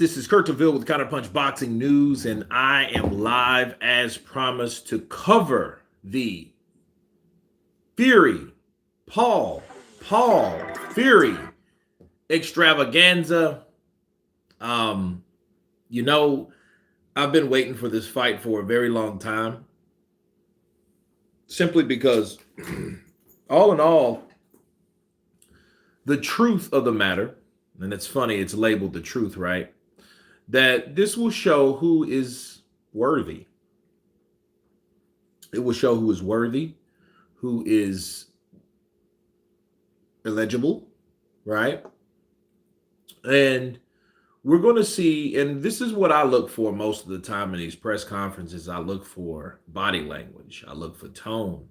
This is Kurt DeVille with Counterpunch Boxing News, and I am live as promised to cover the Fury, Paul Fury extravaganza. Um, you know, I've been waiting for this fight for a very long time, simply because, all in all, the truth of the matter, and it's funny, it's labeled the truth, right? That this will show who is worthy. It will show who is worthy, who is eligible, right? And we're going to see, and this is what I look for most of the time in these press conferences. I look for body language. I look for tone.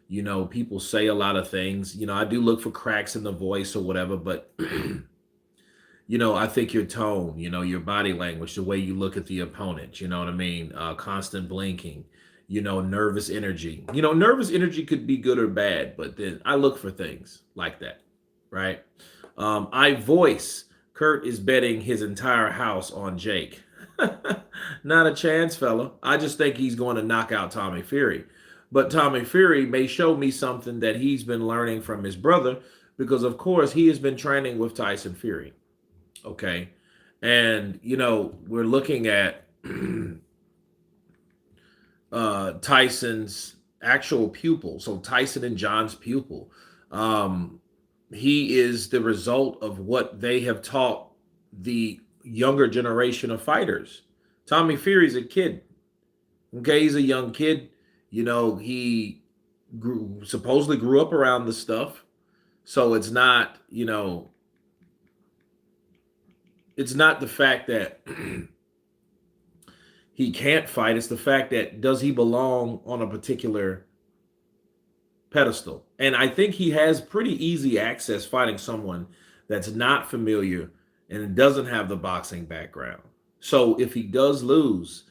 You know, people say a lot of things. You know, I do look for cracks in the voice or whatever, but I think your tone, your body language, the way you look at the opponent, you know what I mean? Constant blinking, nervous energy. Nervous energy could be good or bad, but then I look for things like that, right? Kurt is betting his entire house on Jake. Not a chance, fella. I just think he's going to knock out Tommy Fury. But Tommy Fury may show me something that he's been learning from his brother, because, of course, he has been training with Tyson Fury. Okay. And, we're looking at Tyson's actual pupil. So Tyson and John's pupil. He is the result of what they have taught the younger generation of fighters. Tommy Fury's a kid. Okay. He's a young kid. He supposedly grew up around the stuff. So it's not, it's not the fact that he can't fight. It's the fact that, does he belong on a particular pedestal? And I think he has pretty easy access fighting someone that's not familiar and doesn't have the boxing background. So if he does lose,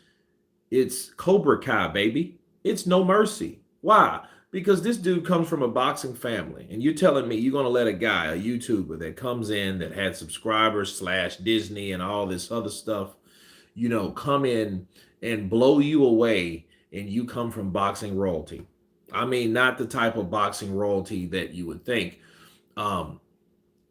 it's Cobra Kai, baby. It's no mercy. Why? Because this dude comes from a boxing family, and you're telling me you're going to let a guy, a YouTuber that comes in that had subscribers / Disney and all this other stuff, come in and blow you away, and you come from boxing royalty. I mean, not the type of boxing royalty that you would think. You're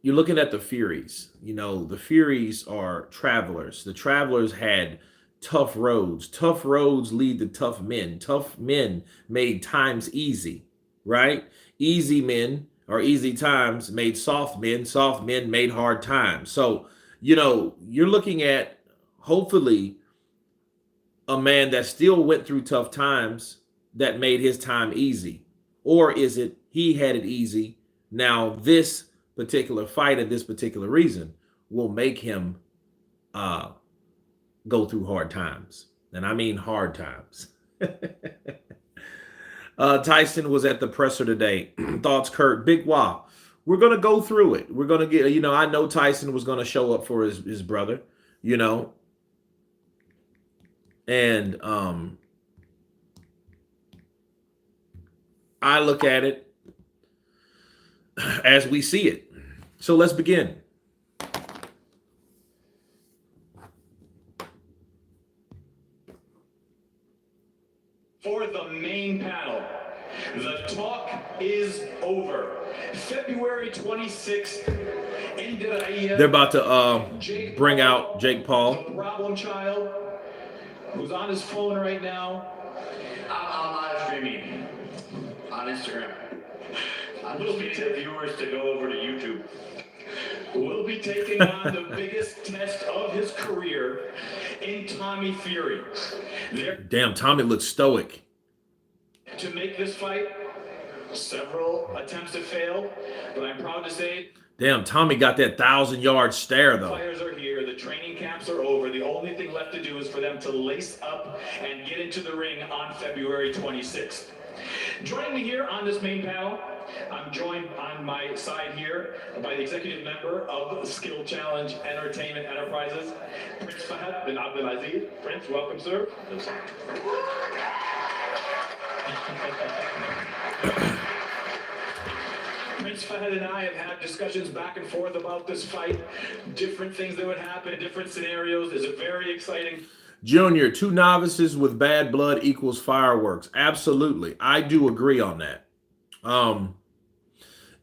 looking at the Furies. The Furies are travelers. The travelers had tough roads. Tough roads lead to tough men. Tough men made times easy, right? Easy men or easy times made soft men. Soft men made hard times. So, you're looking at, hopefully, a man that still went through tough times that made his time easy. Or is it he had it easy? Now, this particular fight and this particular reason will make him go through hard times. And I mean hard times. Tyson was at the presser today. Thoughts, Kurt? Big wow. We're going to go through it. We're going to get, I know Tyson was going to show up for his brother, and I look at it as we see it. So let's begin. For the main panel, the talk is over. February 26th, they're about to bring out Jake Paul. The problem child, who's on his phone right now. I'm live streaming on Instagram. I'm just getting the viewers to go over to YouTube. Will be taking on the biggest test of his career in Tommy Fury. Damn, Tommy looks stoic. To make this fight, several attempts have failed, but I'm proud to say, damn, Tommy got that 1,000-yard stare, though. Players are here. The training camps are over. The only thing left to do is for them to lace up and get into the ring on February 26th. Joining me here on this main panel, I'm joined on my side here by the executive member of Skill Challenge Entertainment Enterprises, Prince Fahad bin Abdulaziz. Prince, welcome, sir. Prince Prince Fahad and I have had discussions back and forth about this fight, different things that would happen, different scenarios. Is it very exciting? Junior, two novices with bad blood equals fireworks. Absolutely. I do agree on that. Um,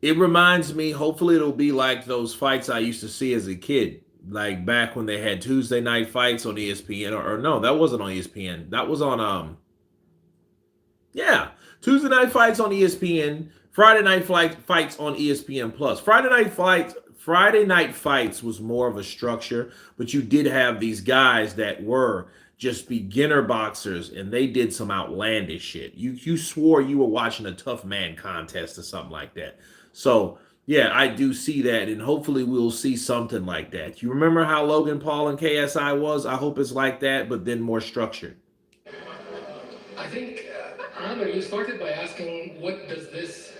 it reminds me, hopefully it'll be like those fights I used to see as a kid. Like back when they had Tuesday night fights on ESPN, or no, that wasn't on ESPN. That was on yeah, Tuesday night fights on ESPN, Friday night fights on ESPN Plus. Friday night fights was more of a structure, but you did have these guys that were just beginner boxers, and they did some outlandish shit. You swore you were watching a tough man contest or something like that. So yeah, I do see that, and hopefully we'll see something like that. You remember how Logan Paul and KSI was? I hope it's like that, but then more structured. I think, Amr, you started by asking what does this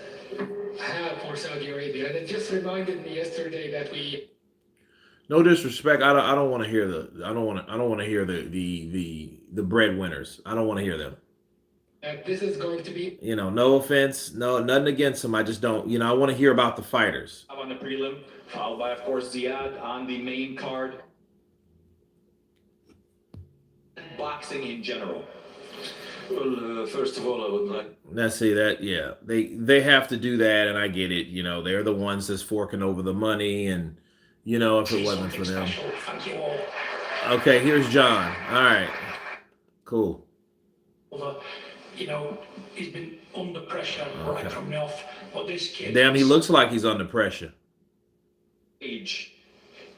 have for Saudi Arabia, and it just reminded me yesterday that No disrespect. I don't want to hear I don't want to hear the breadwinners. I don't want to hear them. this is going to be. No offense, no nothing against them. I just don't. I want to hear about the fighters. On the prelim, followed by, of course, Ziad on the main card. Boxing in general. Well, first of all, I would like. Let's see that. Yeah, they have to do that, and I get it. They're the ones that's forking over the money, and if it wasn't for them. Thank you all. Okay, here's John. All right, cool. He's been under pressure right from the off. But this kid. Damn, he looks like he's under pressure. Age.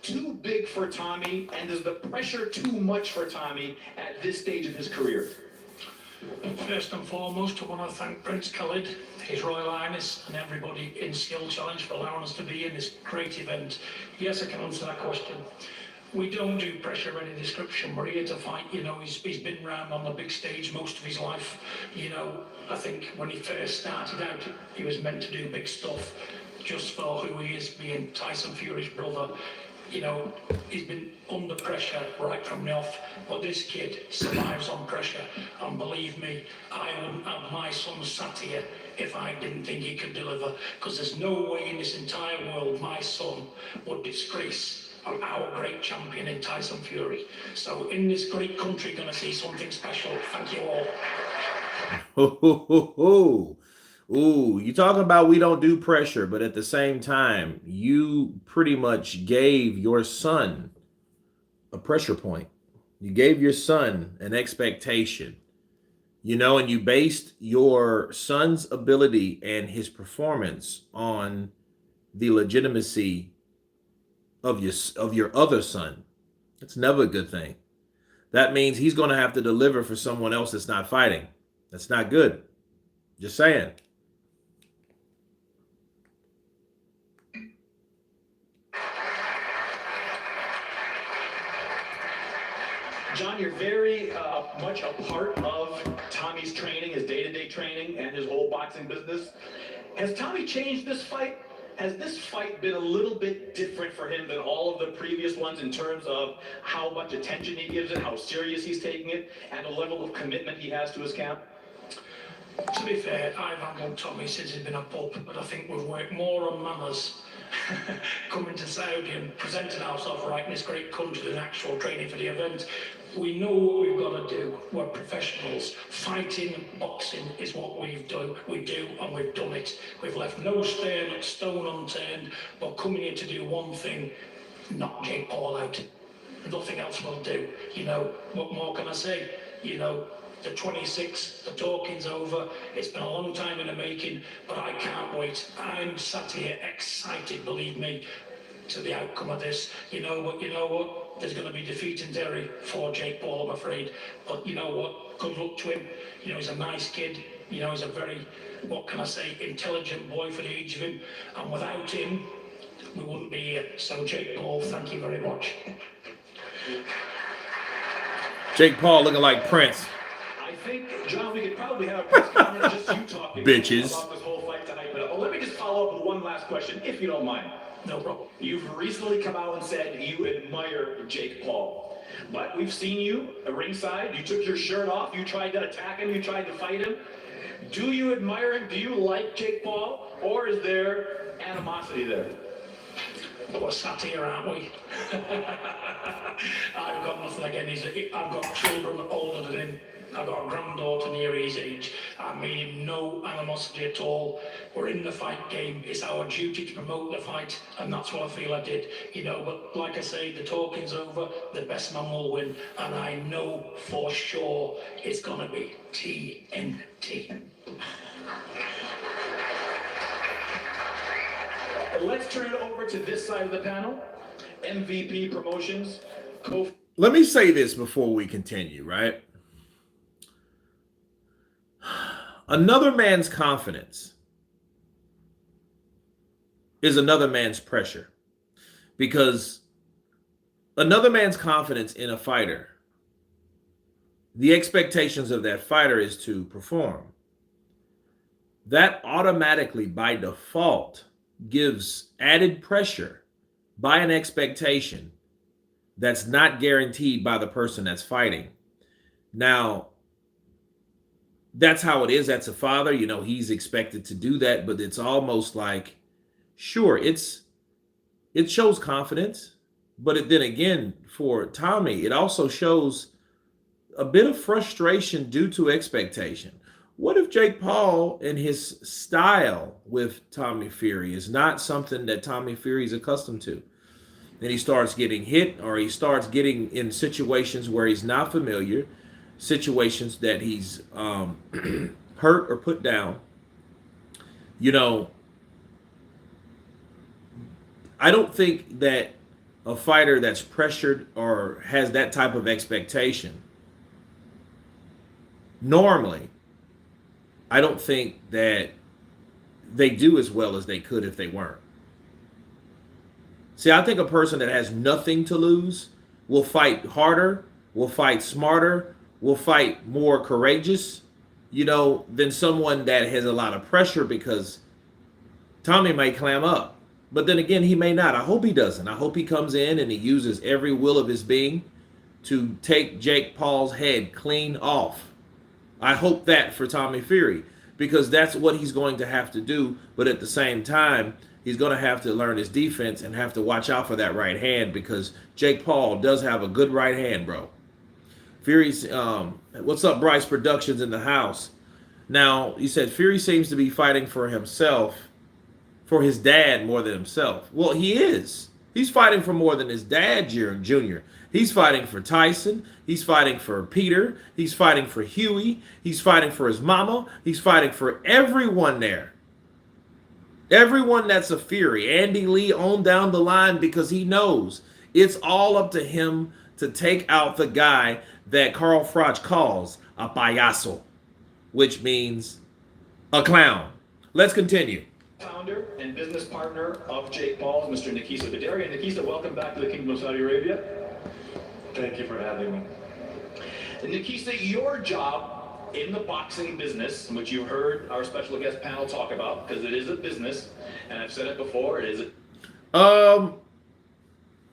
Too big for Tommy, and is the pressure too much for Tommy at this stage of his career? First and foremost, I want to thank Prince Khalid, His Royal Highness, and everybody in Skill Challenge for allowing us to be in this great event. Yes, I can answer that question. We don't do pressure of any description. We're here to fight. He's been around on the big stage most of his life. I think when he first started out, he was meant to do big stuff just for who he is, being Tyson Fury's brother. He's been under pressure right from the off, but this kid survives on pressure. And believe me, I wouldn't have my son sat here if I didn't think he could deliver, because there's no way in this entire world my son would disgrace our great champion in Tyson Fury. So in this great country, going to see something special. Thank you all. Ooh, you talking about we don't do pressure, but at the same time, you pretty much gave your son a pressure point. You gave your son an expectation, and you based your son's ability and his performance on the legitimacy of your other son. That's never a good thing. That means he's going to have to deliver for someone else that's not fighting. That's not good. Just saying. John, you're very much a part of Tommy's training, his day-to-day training, and his whole boxing business. Has Tommy changed this fight? Has this fight been a little bit different for him than all of the previous ones in terms of how much attention he gives it, how serious he's taking it, and the level of commitment he has to his camp? To be fair, I've handled Tommy since he's been a pup, but I think we've worked more on manners coming to Saudi and presenting ourselves right in this great country than actual training for the event. We know what we've got to do. We're professionals. Fighting, boxing is what we do, and we've done it. We've left no stone unturned, but coming here to do one thing, knock Jake Paul out. Nothing else will do. What more can I say? The 26th, the talking's over. It's been a long time in the making, but I can't wait. I'm sat here excited, believe me, to the outcome of this. You know what? There's going to be defeat in Derry for Jake Paul, I'm afraid. But you know what? Good luck to him. He's a nice kid. He's a very, what can I say, intelligent boy for the age of him. And without him, we wouldn't be here. So Jake Paul, thank you very much. Jake Paul looking like Prince. I think, John, we could probably have a press conference just you talking Bitches. about this whole fight tonight. But let me just follow up with one last question, if you don't mind. No problem. You've recently come out and said you admire Jake Paul. But we've seen you at ringside. You took your shirt off. You tried to attack him. You tried to fight him. Do you admire him? Do you like Jake Paul? Or is there animosity there? We're sat here, aren't we? I've got nothing against it. I've got children older than him. I've got a granddaughter near his age. I mean no animosity at all. We're in the fight game. It's our duty to promote the fight, and that's what I feel I did. You know, but like I say, the talking's over. The best man will win, and I know for sure it's gonna be TNT. Let's turn it over to this side of the panel. MVP Promotions. Let me say this before we continue, right? Another man's confidence is another man's pressure, because another man's confidence in a fighter, the expectations of that fighter is to perform. That automatically, by default, gives added pressure by an expectation that's not guaranteed by the person that's fighting. Now, that's how it is. That's a father, you know, he's expected to do that, but it's almost like, sure, it shows confidence, but then again, for Tommy, it also shows a bit of frustration due to expectation. What if Jake Paul and his style with Tommy Fury is not something that Tommy Fury is accustomed to? And he starts getting hit, or he starts getting in situations where he's not familiar, situations that he's hurt or put down. You know, I don't think that a fighter that's pressured or has that type of expectation, normally, I don't think that they do as well as they could if they weren't. See, I think a person that has nothing to lose will fight harder, will fight smarter, will fight more courageous, you know, than someone that has a lot of pressure, because Tommy may clam up. But then again, he may not. I hope he doesn't. I hope he comes in and he uses every will of his being to take Jake Paul's head clean off. I hope that for Tommy Fury, because that's what he's going to have to do. But at the same time, he's going to have to learn his defense and have to watch out for that right hand, because Jake Paul does have a good right hand, bro. Fury's, what's up, Bryce Productions in the house. Now, you said Fury seems to be fighting for himself, for his dad more than himself. Well, he is. He's fighting for more than his dad, Jr. He's fighting for Tyson. He's fighting for Peter. He's fighting for Huey. He's fighting for his mama. He's fighting for everyone there. Everyone that's a Fury. Andy Lee on down the line, because he knows it's all up to him to take out the guy that Carl Froch calls a payaso, which means a clown. Let's continue. Founder and business partner of Jake Paul, Mr. Nikisa Bideri. And Nikisa, welcome back to the Kingdom of Saudi Arabia. Thank you for having me. And Nikisa, your job in the boxing business, which you heard our special guest panel talk about, because it is a business, and I've said it before, it is a...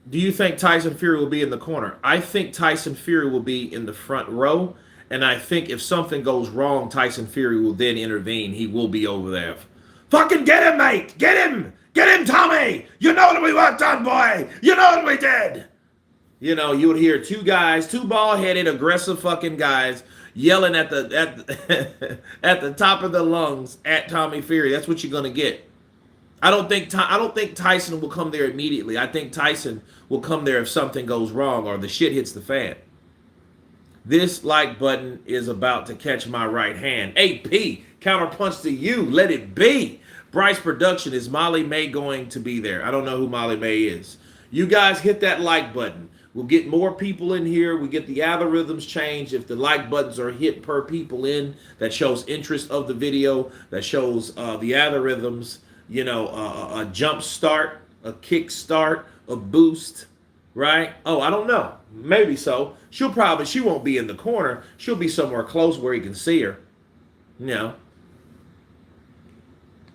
Do you think Tyson Fury will be in the corner? I think Tyson Fury will be in the front row, and I think if something goes wrong, Tyson Fury will then intervene. He will be over there. Fucking get him, mate! Get him! Get him, Tommy! You know what we worked on, boy! You know what we did! You know, you would hear two guys, two bald-headed, aggressive fucking guys yelling at the at the top of their lungs at Tommy Fury. That's what you're gonna get. I don't think Tyson will come there immediately. I think Tyson will come there if something goes wrong or the shit hits the fan. This like button is about to catch my right hand. AP, counterpunch to you. Let it be. Bryce Production, is Molly May going to be there? I don't know who Molly May is. You guys hit that like button. We'll get more people in here. We get the algorithms changed. If the like buttons are hit per people in, that shows interest of the video. That shows the algorithms, you know, a jump start, a kick start, a boost, right? Oh, I don't know. Maybe so. She won't be in the corner. She'll be somewhere close where you can see her. You know.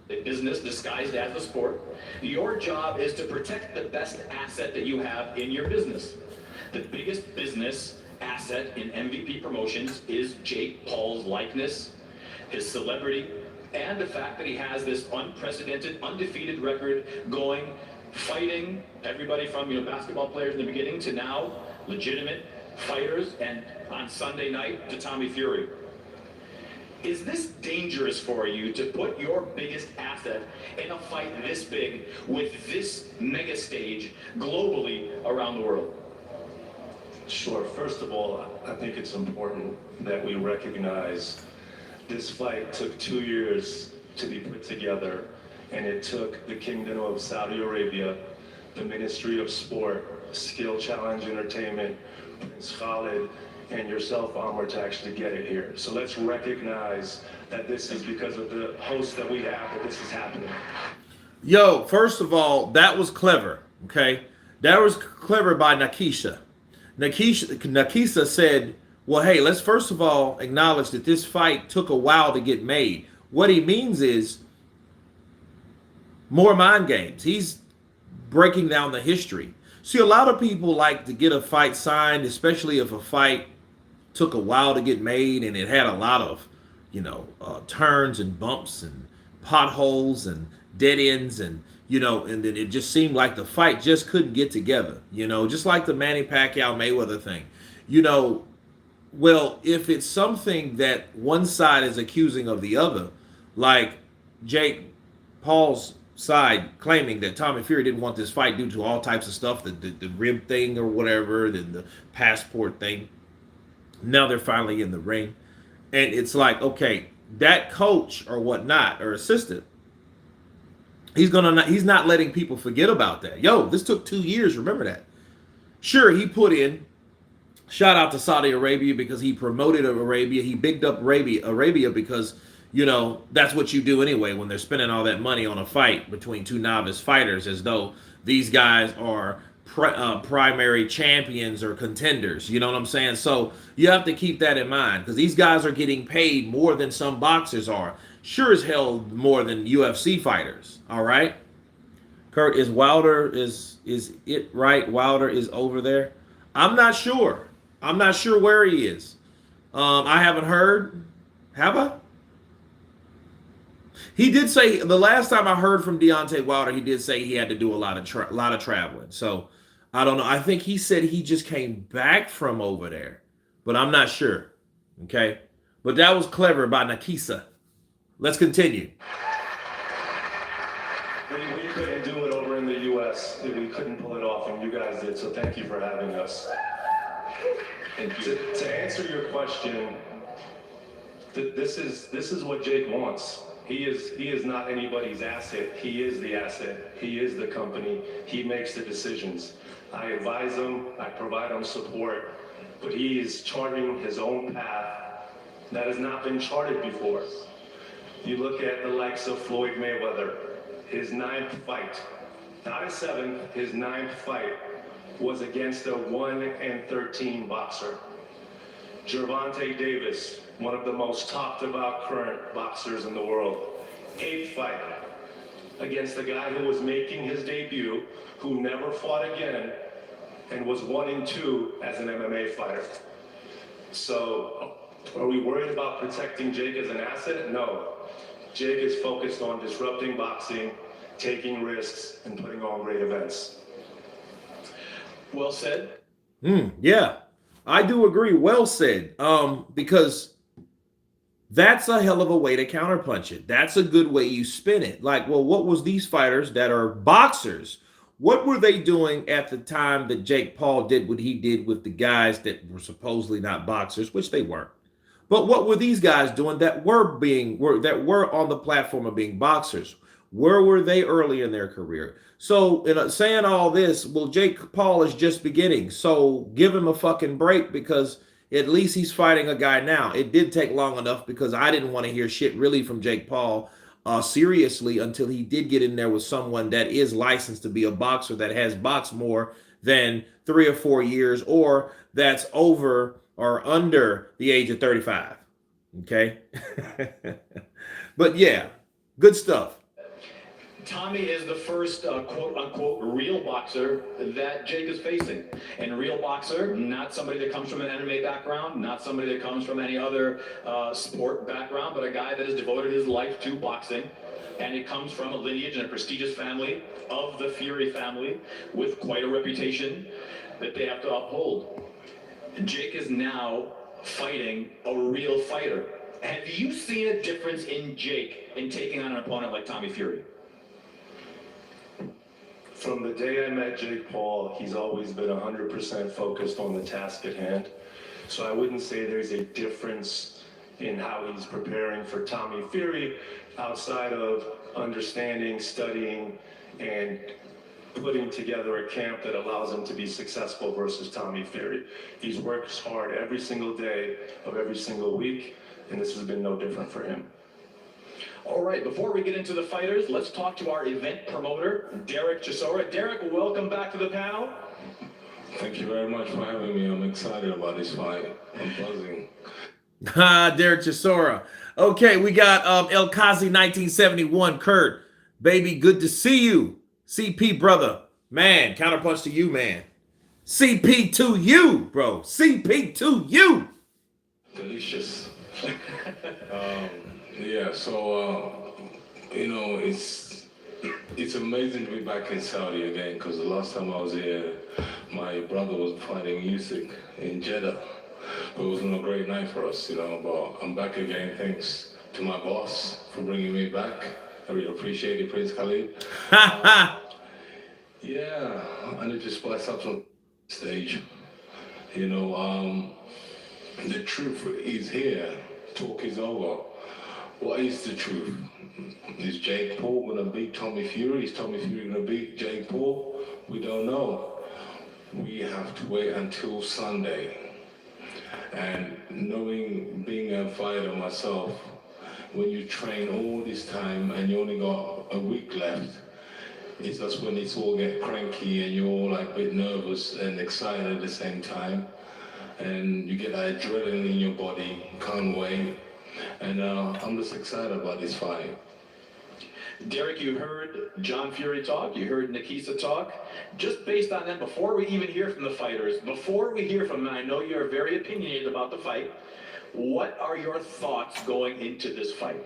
A business disguised as a sport. Your job is to protect the best asset that you have in your business. The biggest business asset in MVP Promotions is Jake Paul's likeness, his celebrity, and the fact that he has this unprecedented, undefeated record going, fighting everybody from basketball players in the beginning to now legitimate fighters, and on Sunday night to Tommy Fury. Is this dangerous for you to put your biggest asset in a fight this big with this mega stage globally around the world? Sure. First of all, I think it's important that we recognize this fight took 2 years to be put together, and it took the Kingdom of Saudi Arabia, the Ministry of Sport, Skill Challenge Entertainment, Prince Khalid, and yourself, Amr, to actually get it here. So let's recognize that this is because of the host that we have that this is happening. Yo, first of all, that was clever, okay? That was clever by Nakisha. Nakisa said, well, hey, let's first of all acknowledge that this fight took a while to get made. What he means is more mind games. He's breaking down the history. See, a lot of people like to get a fight signed, especially if a fight took a while to get made and it had a lot of, turns and bumps and potholes and dead ends and then it just seemed like the fight just couldn't get together, just like the Manny Pacquiao Mayweather thing. Well, if it's something that one side is accusing of the other, like Jake Paul's side claiming that Tommy Fury didn't want this fight due to all types of stuff, the rib thing or whatever, then the passport thing. Now they're finally in the ring. And it's like, okay, that coach or whatnot, or assistant, he's not letting people forget about that. Yo, this took 2 years. Remember that. Sure, he put in, shout out to Saudi Arabia because he promoted Arabia. He bigged up Arabia because, that's what you do anyway when they're spending all that money on a fight between two novice fighters, as though these guys are primary champions or contenders. You know what I'm saying? So you have to keep that in mind because these guys are getting paid more than some boxers are. Sure as hell more than UFC fighters. All right. Kurt, is Wilder, is it right? Wilder is over there. I'm not sure. I'm not sure where he is. I haven't heard. Have I? He did say the last time I heard from Deontay Wilder, he did say he had to do a lot of traveling. So I don't know. I think he said he just came back from over there, but I'm not sure. Okay, but that was clever by Nakisa. Let's continue. We couldn't do it over in the U.S. We couldn't pull it off, and you guys did. So thank you for having us. And to answer your question, this is what Jake wants. He is not anybody's asset. He is the asset. He is the company. He makes the decisions. I advise him. I provide him support. But he is charting his own path that has not been charted before. You look at the likes of Floyd Mayweather, his 9th fight, not his 7th, his 9th fight was against a 1-13 boxer. Gervonta Davis, one of the most talked about current boxers in the world, 8th fight against the guy who was making his debut, who never fought again, and was 1-2 as an MMA fighter. So, are we worried about protecting Jake as an asset? No. Jake is focused on disrupting boxing, taking risks, and putting on great events. Well said. Yeah, I do agree. Well said. Because that's a hell of a way to counterpunch it. That's a good way you spin it. Like, well, what was these fighters that are boxers? What were they doing at the time that Jake Paul did what he did with the guys that were supposedly not boxers, which they weren't? But what were these guys doing that were on the platform of being boxers? Where were they early in their career? So, saying all this, well, Jake Paul is just beginning. So give him a fucking break because at least he's fighting a guy now. It did take long enough because I didn't want to hear shit really from Jake Paul seriously until he did get in there with someone that is licensed to be a boxer that has boxed more than 3 or 4 years or that's over or under the age of 35. Okay. But yeah, good stuff. Tommy is the first quote-unquote real boxer that Jake is facing. And real boxer, not somebody that comes from an MMA background, not somebody that comes from any other sport background, but a guy that has devoted his life to boxing. And it comes from a lineage and a prestigious family of the Fury family with quite a reputation that they have to uphold. Jake is now fighting a real fighter. Have you seen a difference in Jake in taking on an opponent like Tommy Fury? From the day I met Jake Paul, he's always been 100% focused on the task at hand. So I wouldn't say there's a difference in how he's preparing for Tommy Fury outside of understanding, studying, and putting together a camp that allows him to be successful versus Tommy Fury. He works hard every single day of every single week, and this has been no different for him. All right, before we get into the fighters, let's talk to our event promoter, Derek Chisora. Derek, welcome back to the panel. Thank you very much for having me. I'm excited about this fight. I'm buzzing. Derek Chisora. Okay, we got El Kazi 1971, Kurt. Baby, good to see you. CP, brother. Man, counterpunch to you, man. CP to you, bro. CP to you. Delicious. Yeah, so, you know, it's amazing to be back in Saudi again, because the last time I was here, my brother was fighting Usyk in Jeddah. It wasn't a great night for us, you know, but I'm back again thanks to my boss for bringing me back. I really appreciate it, Prince Khalid. Yeah, I need to spice up some stage. You know, the truth is here. Talk is over. What is the truth? Is Jake Paul going to beat Tommy Fury? Is Tommy Fury going to beat Jake Paul? We don't know. We have to wait until Sunday. And knowing, being a fighter myself, when you train all this time and you only got a week left, it's just when it's all get cranky and you're all like a bit nervous and excited at the same time. And you get that adrenaline in your body, can't wait. And I'm just excited about this fight. Derek, you heard John Fury talk, you heard Nikisa talk. Just based on that, before we even hear from the fighters, before we hear from them, I know you're very opinionated about the fight, what are your thoughts going into this fight?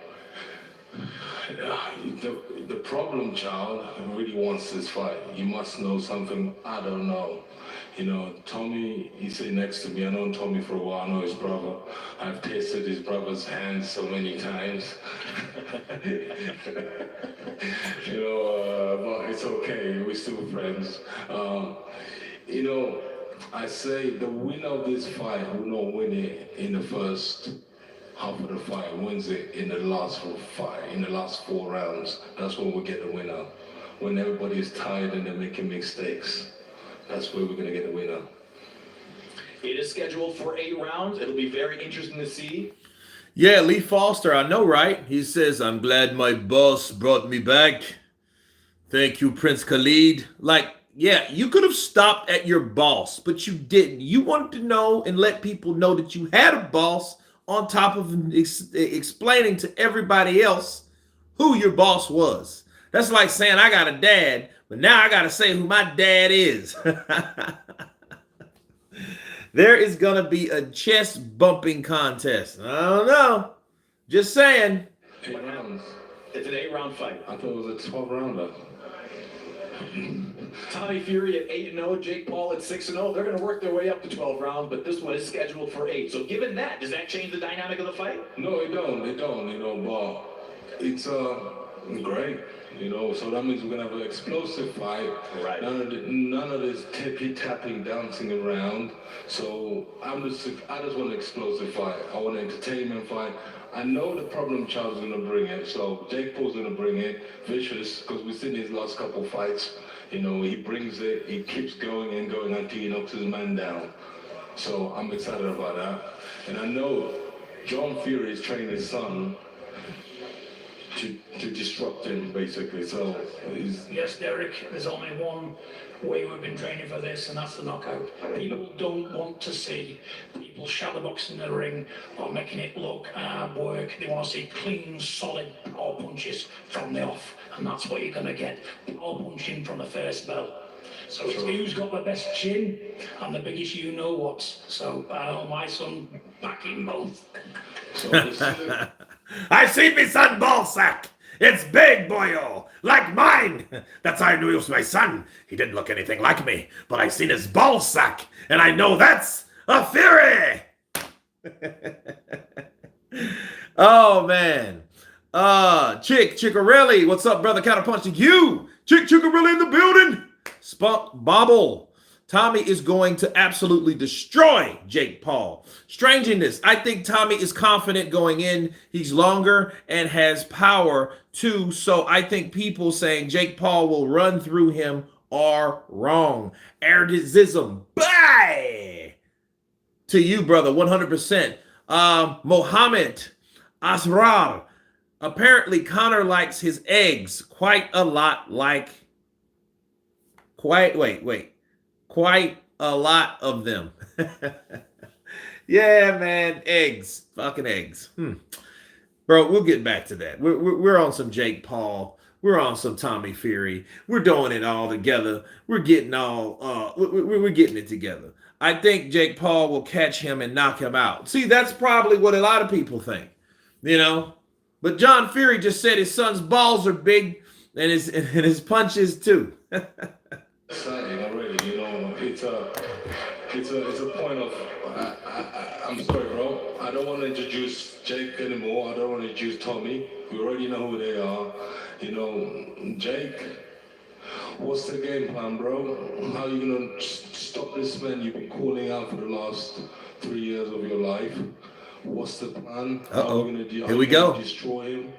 The problem child really wants this fight. You must know something I don't know. You know, Tommy, he's sitting next to me. I know Tommy for a while. I know his brother. I've tasted his brother's hands so many times. You know, but it's okay. We're still friends. You know, I say the winner of this fight will not win it in the first half of the fight, wins it in the last fight, in the last 4 rounds. That's when we get the winner. When everybody is tired and they're making mistakes. That's where we're going to get the winner. It is scheduled for 8 rounds. It'll be very interesting to see. Yeah, Lee Foster, I know, right? He says, I'm glad my boss brought me back. Thank you, Prince Khalid. Like, yeah, you could have stopped at your boss, but you didn't. You wanted to know and let people know that you had a boss on top of explaining to everybody else who your boss was. That's like saying, I got a dad, but now I got to say who my dad is. There is going to be a chest bumping contest. I don't know. Just saying. 8 rounds. It's an 8-round fight. I thought it was a 12-rounder. Tommy Fury at 8-0, Jake Paul at 6-0. They're going to work their way up to 12 rounds, but this one is scheduled for 8. So given that, does that change the dynamic of the fight? No, it don't, you know, but it's great, you know, so that means we're going to have an explosive fight. Right. None of this tippy-tapping, dancing around. So I just want an explosive fight. I want an entertainment fight. I know the problem child is going to bring it, so Jake Paul's going to bring it, vicious, because we've seen his last couple fights. You know, he brings it, he keeps going and going until he knocks his man down. So I'm excited about that. And I know John Fury is training his son to disrupt him, basically. So he's, Yes, Derek, there's only one way we've been training for this, and that's the knockout. People don't want to see people shadowboxing in the ring or making it look hard work. They want to see clean, solid power punches from the off, and that's what you're going to get. Power punching from the first bell. So it's who's got the best chin and the biggest you-know-whats. So my son backing both. so this is- I see me son ball sack. It's big, boyo, like mine. That's how I knew he was my son. He didn't look anything like me, but I seen his ball sack, and I know that's a Fury. Oh man. Chickarelli, what's up, brother? Counterpunching you. Chickarelli in the building. Spunk Bobble. Tommy is going to absolutely destroy Jake Paul. Strangeness. I think Tommy is confident going in. He's longer and has power too. So I think people saying Jake Paul will run through him are wrong. Erdizism. Bye. To you, brother. 100%. Mohammed Asrar. Apparently Connor likes his eggs quite a lot like quite a lot of them. Yeah, man, eggs, fucking eggs. Bro, we'll get back to that. We're on some Jake Paul. We're on some Tommy Fury. We're doing it all together. We're getting we're getting it together. I think Jake Paul will catch him and knock him out. See, that's probably what a lot of people think, you know. But John Fury just said his son's balls are big and his punches too. exciting already, you know. It's a point of I'm sorry, bro. I don't want to introduce Jake anymore. I don't want to introduce Tommy. We already know who they are. You know, Jake. What's the game plan, bro? How are you gonna stop this man you've been calling out for the last 3 years of your life? What's the plan? Uh-oh. How Here we go. Destroy him?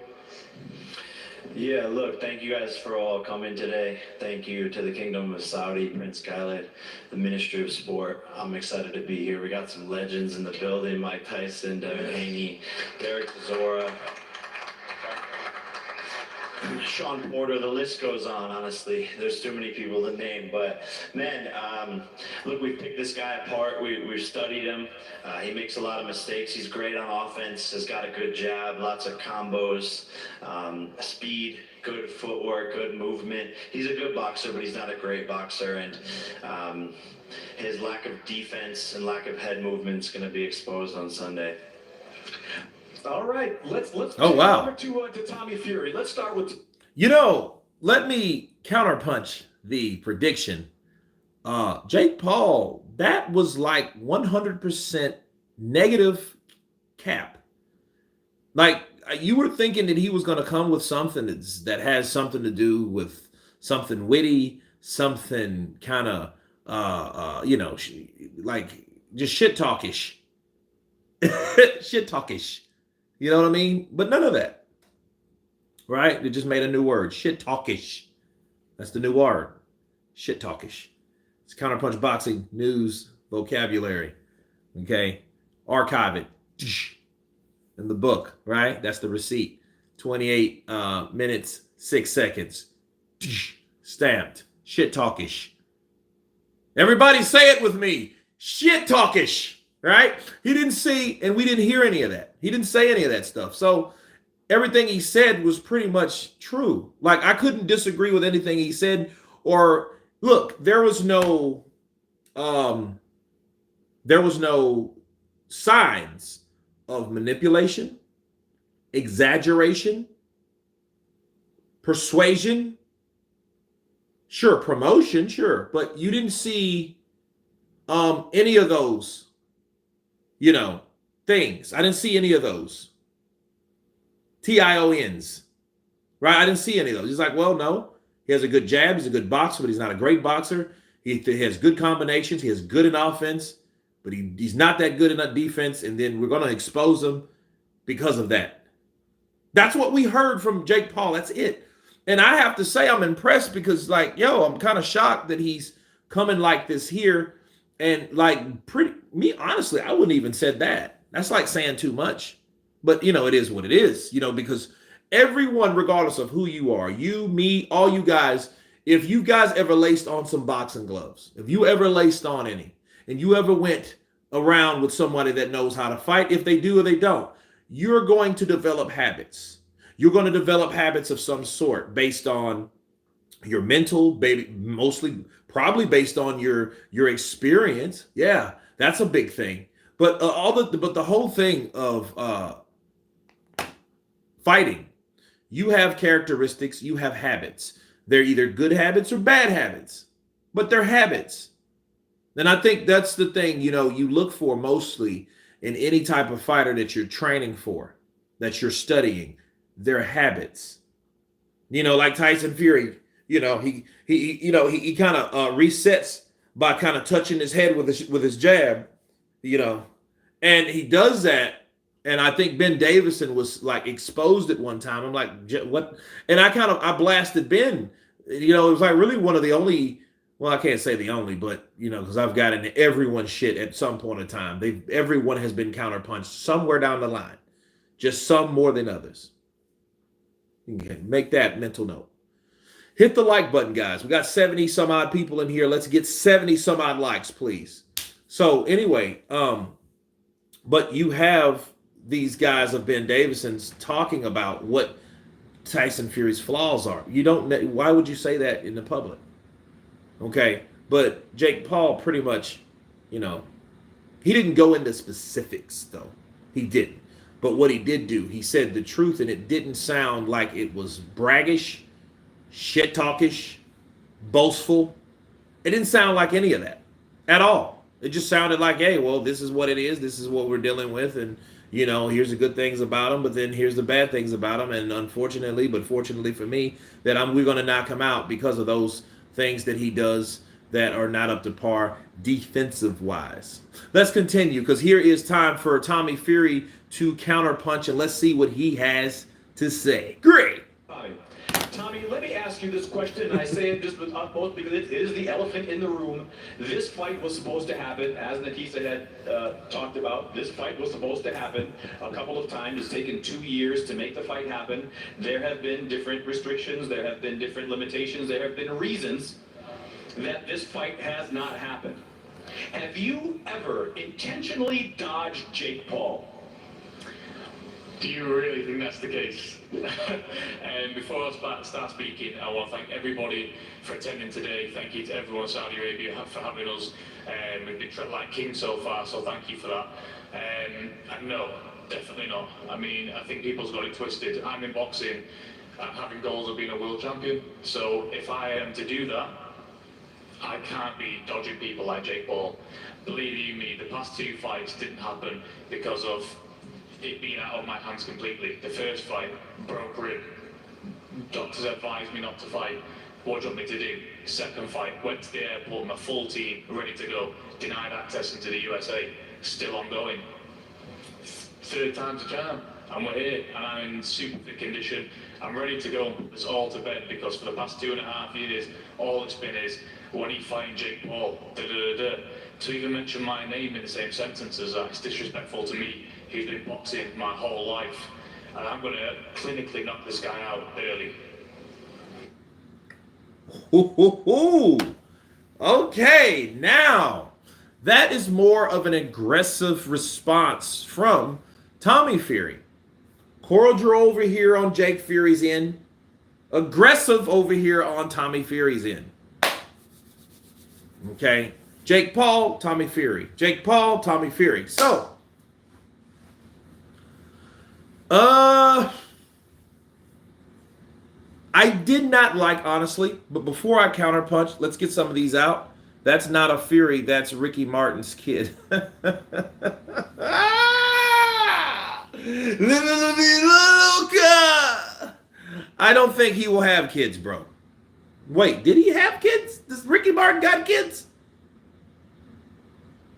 Yeah, look, thank you guys for all coming today. Thank you to the Kingdom of Saudi, Prince Khaled, the Ministry of Sport. I'm excited to be here. We got some legends in the building: Mike Tyson, Devin Haney, Derek Chisora, Sean Porter. The list goes on, honestly. There's too many people to name. But, man, look, we've picked this guy apart. We've studied him. He makes a lot of mistakes. He's great on offense, has got a good jab, lots of combos, speed, good footwork, good movement. He's a good boxer, but he's not a great boxer. And his lack of defense and lack of head movement is going to be exposed on Sunday. All right, let's Oh, wow. over to Tommy Fury. Let's start with You know, let me counterpunch the prediction. Jake Paul, that was like 100% negative cap. Like, you were thinking that he was going to come with something that has something to do with something witty, something kind of, you know, like just shit talkish. Shit talkish. You know what I mean? But none of that. Right? They just made a new word. Shit talkish. That's the new word. Shit talkish. It's counterpunch boxing news vocabulary. Okay? Archive it. In the book, right? That's the receipt. 28 minutes, 6 seconds. Stamped. Shit talkish. Everybody say it with me. Shit talkish. Right? He didn't see, and we didn't hear any of that. He didn't say any of that stuff. So everything he said was pretty much true. Like, I couldn't disagree with anything he said. Or look, there was no signs of manipulation, exaggeration, persuasion. Sure, promotion, sure, but you didn't see any of those, you know, things. I didn't see any of those. TIONs, right? I didn't see any of those. He's like, well, no, he has a good jab. He's a good boxer, but he's not a great boxer. He has good combinations. He has good in offense, but he's not that good in that defense. And then we're going to expose him because of that. That's what we heard from Jake Paul. That's it. And I have to say I'm impressed because, like, yo, I'm kind of shocked that he's coming like this here. And like, honestly, I wouldn't even said that. That's like saying too much. But, you know, it is what it is, you know, because Everyone, regardless of who you are, you, me, all you guys, if you guys ever laced on some boxing gloves, if you ever laced on any, and you ever went around with somebody that knows how to fight, if they do or they don't, you're going to develop habits. You're going to develop habits of some sort based on your mental, baby, mostly probably based on your experience. Yeah, that's a big thing. But the whole thing of fighting, you have characteristics, you have habits. They're either good habits or bad habits, but they're habits. And I think that's the thing, you look for mostly in any type of fighter that you're training for, that you're studying, their habits. Like Tyson Fury, he kind of resets by kind of touching his head with his jab, and he does that. And I think Ben Davison was like exposed at one time. I'm like, what? And I blasted Ben. It was like really one of the only. Well, I can't say the only, but because I've got into everyone's shit at some point in time. Everyone has been counterpunched somewhere down the line, just some more than others. Okay, make that mental note. Hit the like button, guys. We got 70 some odd people in here. Let's get 70 some odd likes, please. So anyway, but you have these guys of Ben Davison's talking about what Tyson Fury's flaws are. Why would you say that in the public? Okay, but Jake Paul pretty much, he didn't go into specifics though. He didn't. But what he did do, he said the truth, and it didn't sound like it was braggish, shit talkish, boastful. It didn't sound like any of that at all. It just sounded like, hey, well, this is what it is. This is what we're dealing with. And, here's the good things about him, but then here's the bad things about him. And unfortunately, but fortunately for me, that we're going to knock him out because of those things that he does that are not up to par defensive wise. Let's continue, because here is time for Tommy Fury to counterpunch, and let's see what he has to say. Great. Tommy, let me ask you this question, and I say it just with utmost because it is the elephant in the room. This fight was supposed to happen, as Nakisa had talked about. This fight was supposed to happen a couple of times. It's taken 2 years to make the fight happen. There have been different restrictions. There have been different limitations. There have been reasons that this fight has not happened. Have you ever intentionally dodged Jake Paul? Do you really think that's the case? And before I start speaking, I want to thank everybody for attending today. Thank you to everyone in Saudi Arabia for having us. We've been treated like kings so far, so thank you for that. And no, definitely not. I mean, I think people's got it twisted. I'm in boxing. I'm having goals of being a world champion. So if I am to do that, I can't be dodging people like Jake Paul. Believe you me, the past 2 fights didn't happen because of it being out of my hands completely. The first fight, broke rib. Doctors advised me not to fight. What do you want me to do? Second fight, went to the airport, my full team, ready to go. Denied access into the USA, still ongoing. Third time's a charm, and we're here, and I'm in super fit condition. I'm ready to go and put this all to bed, because for the past 2.5 years, all it's been is, when you fight Jake Paul, to even mention my name in the same sentence as that, it's disrespectful to me. He's been boxing my whole life, and I'm going to clinically knock this guy out early. Okay, now that is more of an aggressive response from Tommy Fury. Cordial over here on Jake Fury's end, aggressive over here on Tommy Fury's end. Okay, Jake Paul, Tommy Fury. Jake Paul, Tommy Fury. So, I did not like, honestly, but before I counterpunch, let's get some of these out. That's not a Fury, that's Ricky Martin's kid. I don't think he will have kids, bro. Wait, did he have kids? Does Ricky Martin got kids?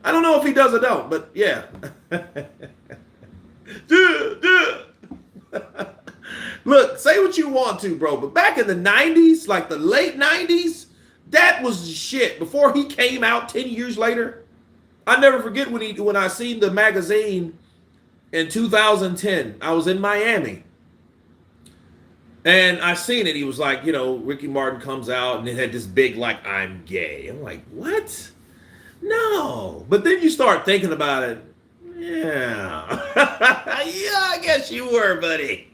I don't know if he does or don't, but yeah. Look, say what you want to, bro, but back in the 90s, like the late 90s, that was shit. Before he came out 10 years later, I never forget when I seen the magazine in 2010. I was in Miami, And I seen it. He was like, Ricky Martin comes out and it had this big, like, I'm gay. I'm like, what? No. But then you start thinking about it. Yeah. Yeah, I guess you were, buddy.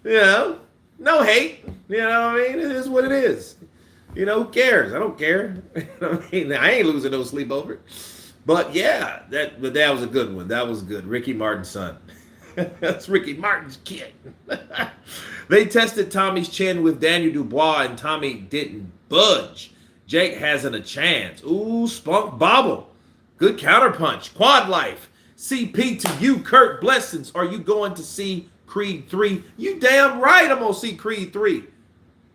No hate. You know what I mean? It is what it is. Who cares? I don't care. I mean, I ain't losing no sleep over it. But yeah, that was a good one. That was good. Ricky Martin's son. That's Ricky Martin's kid. They tested Tommy's chin with Daniel Dubois, and Tommy didn't budge. Jake hasn't a chance. Ooh, spunk bobble. Good counterpunch. Quad life. CP to you, Kurt. Blessings. Are you going to see Creed 3? You damn right I'm going to see Creed 3.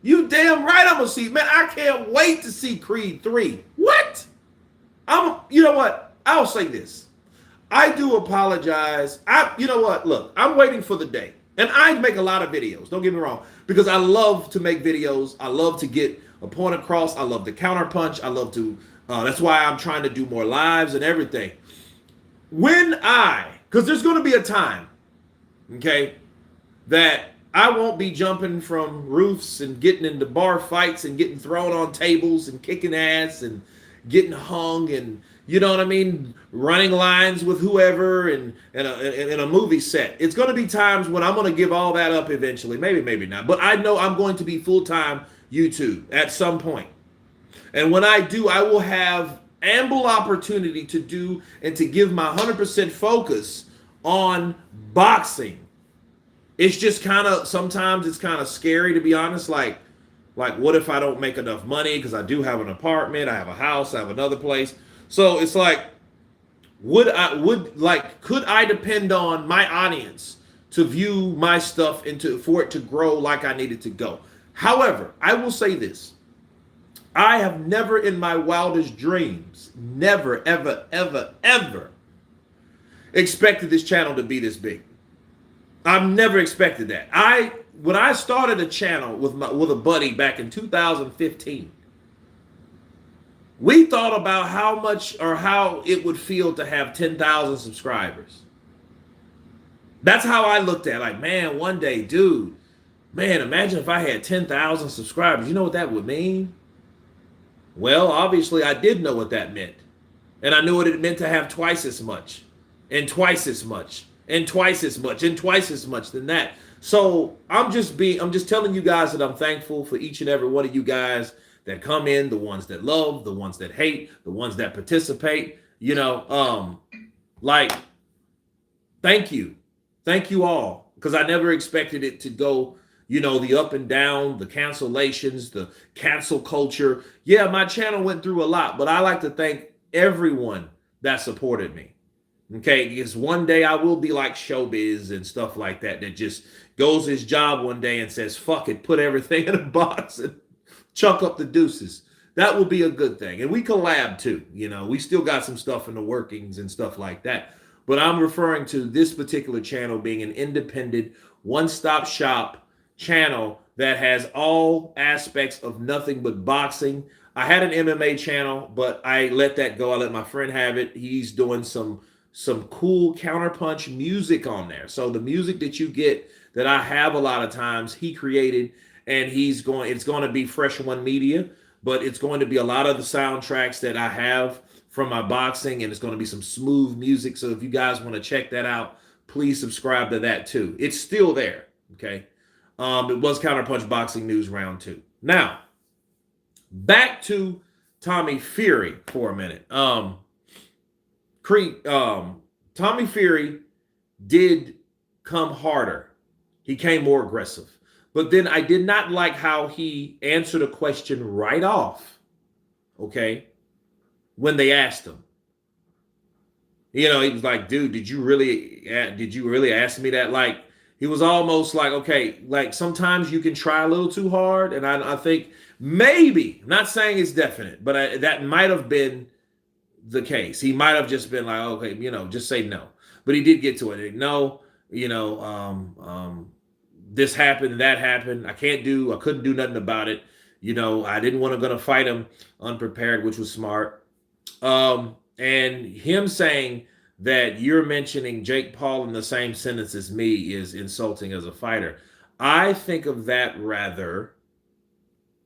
You damn right I'm going to see. Man, I can't wait to see Creed 3. What? You know what? I'll say this. I do apologize. You know what? Look, I'm waiting for the day. And I make a lot of videos. Don't get me wrong. Because I love to make videos. I love to get a point across. I love the counterpunch. I love to, that's why I'm trying to do more lives and everything. Because there's going to be a time, okay, that I won't be jumping from roofs and getting into bar fights and getting thrown on tables and kicking ass and getting hung and, you know what I mean, running lines with whoever and in a movie set. It's going to be times when I'm going to give all that up eventually. Maybe not. But I know I'm going to be full-time YouTube at some point. And when I do, I will have ample opportunity to do and to give my 100% focus on boxing. It's just sometimes it's kind of scary, to be honest. Like what if I don't make enough money? Because I do have an apartment, I have a house, I have another place. So it's like, could I depend on my audience to view my stuff for it to grow like I need it to go? However, I will say this. I have never in my wildest dreams, never, ever, ever, ever expected this channel to be this big. I've never expected that. When I started a channel with a buddy back in 2015, we thought about how much or how it would feel to have 10,000 subscribers. That's how I looked at it. Like, man, one day, dude, man, imagine if I had 10,000 subscribers. You know what that would mean? Well, obviously, I did know what that meant. And I knew what it meant to have twice as much, and twice as much, and twice as much, and twice as much than that. So I'm just telling you guys that I'm thankful for each and every one of you guys that come in, the ones that love, the ones that hate, the ones that participate, thank you. Thank you all. Because I never expected it to go, the up and down, the cancellations, the cancel culture. Yeah, my channel went through a lot, but I like to thank everyone that supported me. Okay, because one day I will be like Showbiz and stuff like that just goes his job one day and says, fuck it, put everything in a box and chunk up the deuces. That will be a good thing. And we collab too. We still got some stuff in the workings and stuff like that. But I'm referring to this particular channel being an independent, one-stop shop channel that has all aspects of nothing but boxing. I had an MMA channel, but I let that go. I let my friend have it. He's doing some cool counterpunch music on there. So the music that you get that I have a lot of times, he created, and it's going to be Fresh One Media, but it's going to be a lot of the soundtracks that I have from my boxing, and it's going to be some smooth music. So if you guys want to check that out, please subscribe to that too. It's still there, okay? It was Counterpunch Boxing News Round 2. Now, back to Tommy Fury for a minute. Tommy Fury did come harder. He came more aggressive. But then I did not like how he answered a question right off, okay, when they asked him. He was like, dude, did you really ask me that? Like, he was almost like, okay, like sometimes you can try a little too hard. And I think maybe, I'm not saying it's definite, but that might have been the case. He might have just been like, okay, just say no. But he did get to it. No, this happened, that happened. I couldn't do nothing about it. I didn't want to go to fight him unprepared, which was smart. And him saying that you're mentioning Jake Paul in the same sentence as me is insulting as a fighter. I think of that rather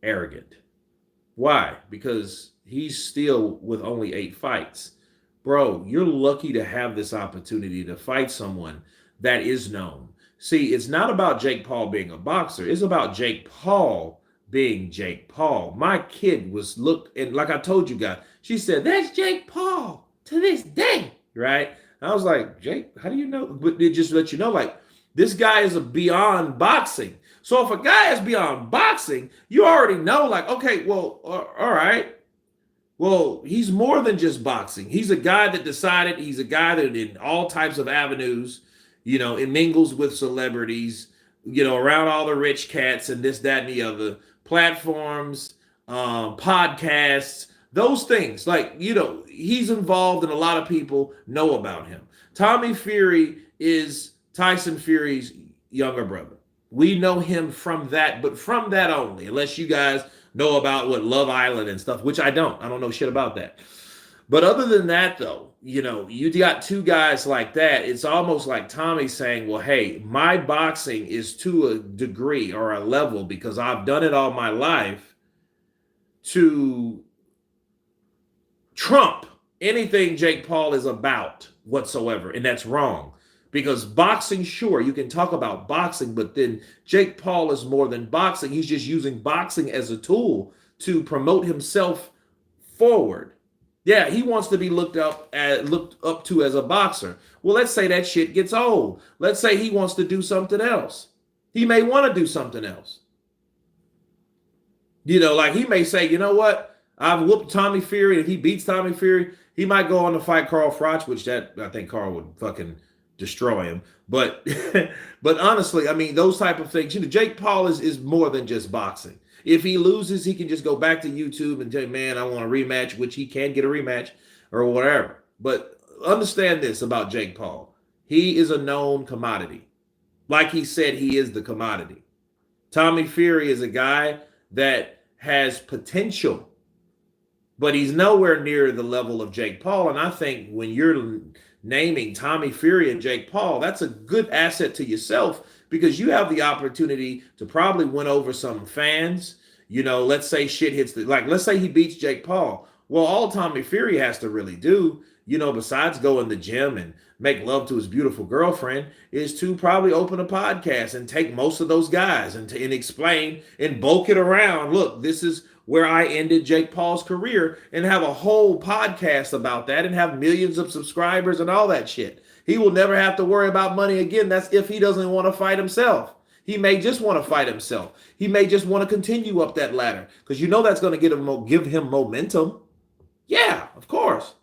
arrogant. Why? Because he's still with only 8 fights. Bro, you're lucky to have this opportunity to fight someone that is known. See, it's not about Jake Paul being a boxer. It's about Jake Paul being Jake Paul. My kid was looked, and like I told you guys, she said, that's Jake Paul to this day, right? I was like, Jake, how do you know? But it just let you know, like, this guy is a beyond boxing. So if a guy is beyond boxing, you already know, like, okay, well, all right. Well, he's more than just boxing. He's a guy that decided, he's a guy that in all types of avenues, it mingles with celebrities, around all the rich cats and this, that, and the other platforms, podcasts, those things. Like, he's involved and a lot of people know about him. Tommy Fury is Tyson Fury's younger brother. We know him from that, but from that only, unless you guys know about what Love Island and stuff, which I don't know shit about that. But other than that, though, you got two guys like that. It's almost like Tommy saying, well, hey, my boxing is to a degree or a level because I've done it all my life to trump anything Jake Paul is about whatsoever. And that's wrong. Because boxing, sure, you can talk about boxing, but then Jake Paul is more than boxing. He's just using boxing as a tool to promote himself forward. Yeah, he wants to be looked up to as a boxer. Well, let's say that shit gets old. Let's say he wants to do something else. He may want to do something else. Like he may say, you know what? I've whooped Tommy Fury. If he beats Tommy Fury, he might go on to fight Carl Froch, which I think Carl would fucking destroy him. But but honestly, I mean, those type of things, Jake Paul is more than just boxing. If he loses, he can just go back to YouTube and tell, man, I want a rematch, which he can get a rematch or whatever. But understand this about Jake Paul. He is a known commodity. Like he said, he is the commodity. Tommy Fury is a guy that has potential, but he's nowhere near the level of Jake Paul. And I think when you're naming Tommy Fury and Jake Paul, that's a good asset to yourself because you have the opportunity to probably win over some fans. Let's say shit hits let's say he beats Jake Paul. Well, all Tommy Fury has to really do, besides go in the gym and make love to his beautiful girlfriend, is to probably open a podcast and take most of those guys and explain and bulk it around. Look, this is where I ended Jake Paul's career and have a whole podcast about that and have millions of subscribers and all that shit. He will never have to worry about money again. That's if he doesn't want to fight himself. He may just want to fight himself. He may just want to continue up that ladder because that's going to give him momentum. Yeah, of course.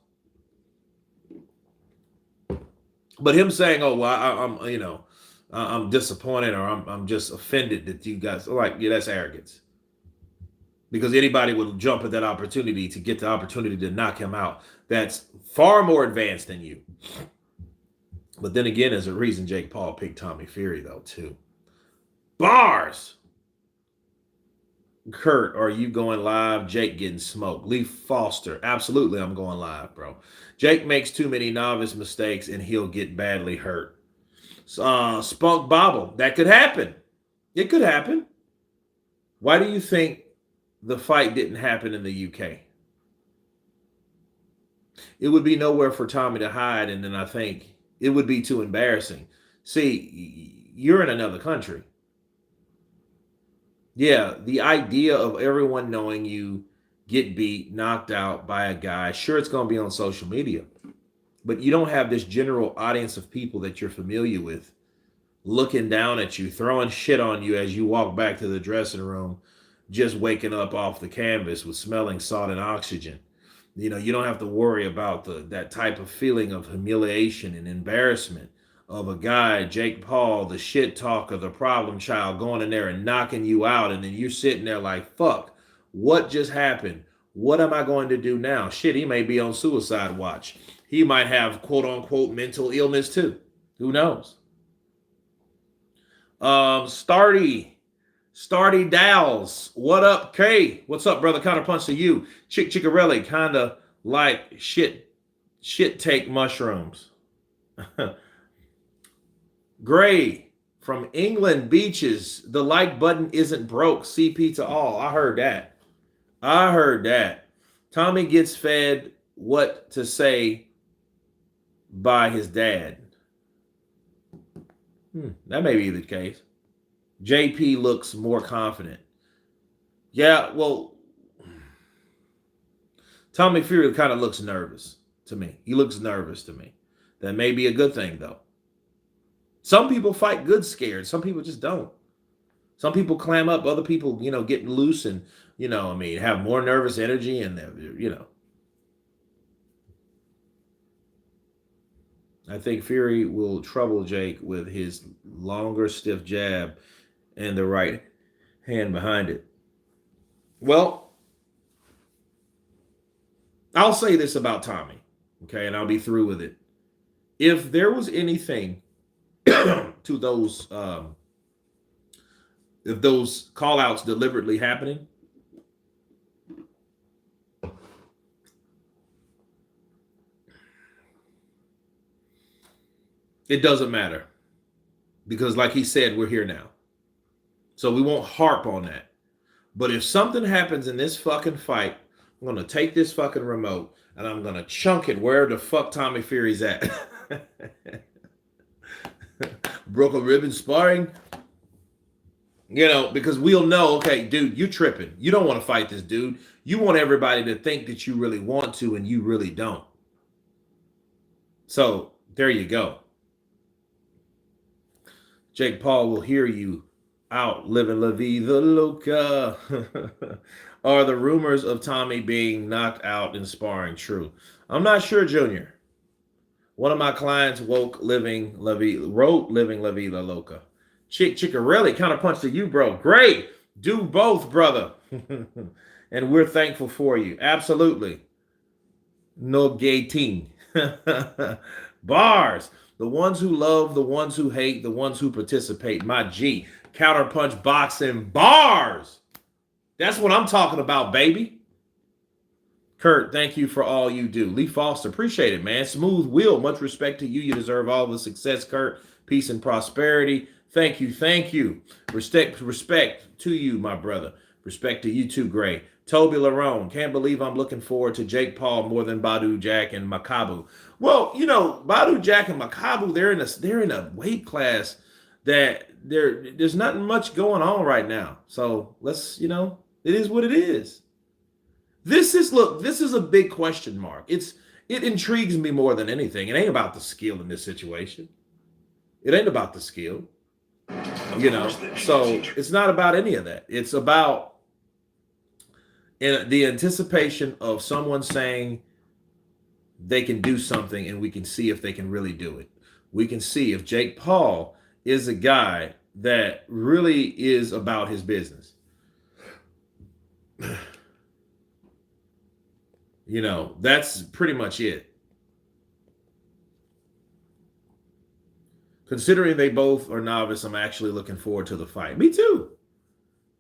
But him saying, "Oh, well, I'm disappointed or I'm just offended that you guys are like, yeah, that's arrogance." Because anybody would jump at that opportunity to get the opportunity to knock him out. That's far more advanced than you. But then again, there's a reason Jake Paul picked Tommy Fury, though, too. Bars! Kurt, are you going live? Jake getting smoked. Lee Foster, absolutely, I'm going live, bro. Jake makes too many novice mistakes and he'll get badly hurt. Spunk Bobble, that could happen. It could happen. Why do you think the fight didn't happen in the UK? It would be nowhere for Tommy to hide, and then I think it would be too embarrassing. See, you're in another country. Yeah, the idea of everyone knowing you get beat, knocked out by a guy, sure, it's going to be on social media, but you don't have this general audience of people that you're familiar with looking down at you, throwing shit on you as you walk back to the dressing room, just waking up off the canvas with smelling salt and oxygen. You don't have to worry about that type of feeling of humiliation and embarrassment of a guy, Jake Paul, the shit talker, the problem child, going in there and knocking you out. And then you're sitting there like, fuck, what just happened? What am I going to do now? Shit, he may be on suicide watch. He might have quote unquote mental illness too. Who knows? Starty Dowls, what up, K? What's up, brother? Counterpunch to you. Chickarelli, kind of like shit take mushrooms. Gray, From England beaches, the like button isn't broke. CP to all. I heard that. I heard that. Tommy gets fed what to say by his dad. That may be the case. JP looks more confident. Yeah, well, Tommy Fury kind of looks nervous to me. He looks nervous to me. That may be a good thing, though. Some people fight good scared. Some people just don't. Some people clam up. Other people, getting loose and, have more nervous energy and, I think Fury will trouble Jake with his longer, stiff jab and the right hand behind it. Well, I'll say this about Tommy, okay, and I'll be through with it. If there was anything to those, if those call-outs deliberately happening, it doesn't matter. Because like he said, we're here now. So we won't harp on that. But if something happens in this fucking fight, I'm going to take this fucking remote and I'm going to chunk it where the fuck Tommy Fury's at. Broke a ribbon sparring. Because we'll know, okay, dude, you tripping. You don't want to fight this dude. You want everybody to think that you really want to and you really don't. So there you go. Jake Paul will hear you out living La Vida Loca. Are the rumors of Tommy being knocked out in sparring true? I'm not sure, Junior. One of my clients wrote Living La Vida Loca. Chickarelli counterpunch to you, bro. Great. Do both, brother. And we're thankful for you. Absolutely. No gating. Bars. The ones who love, the ones who hate, the ones who participate. My G. Counterpunch boxing. Bars. That's what I'm talking about, baby. Kurt, thank you for all you do. Lee Foster, appreciate it, man. Smooth Will, much respect to you. You deserve all the success, Kurt. Peace and prosperity. Thank you, thank you. Respect to you, my brother. Respect to you too, Gray. Toby Larone, can't believe I'm looking forward to Jake Paul more than Badu Jack and Makabu. Well, Badu Jack and Makabu, they're in a weight class that there's not much going on right now. So let's, it is what it is. This is a big question mark. It intrigues me more than anything. It ain't about the skill in this situation. It ain't about the skill. So it's not about any of that. It's about the anticipation of someone saying they can do something and we can see if they can really do it. We can see if Jake Paul is a guy that really is about his business. That's pretty much it. Considering they both are novice, I'm actually looking forward to the fight. Me too.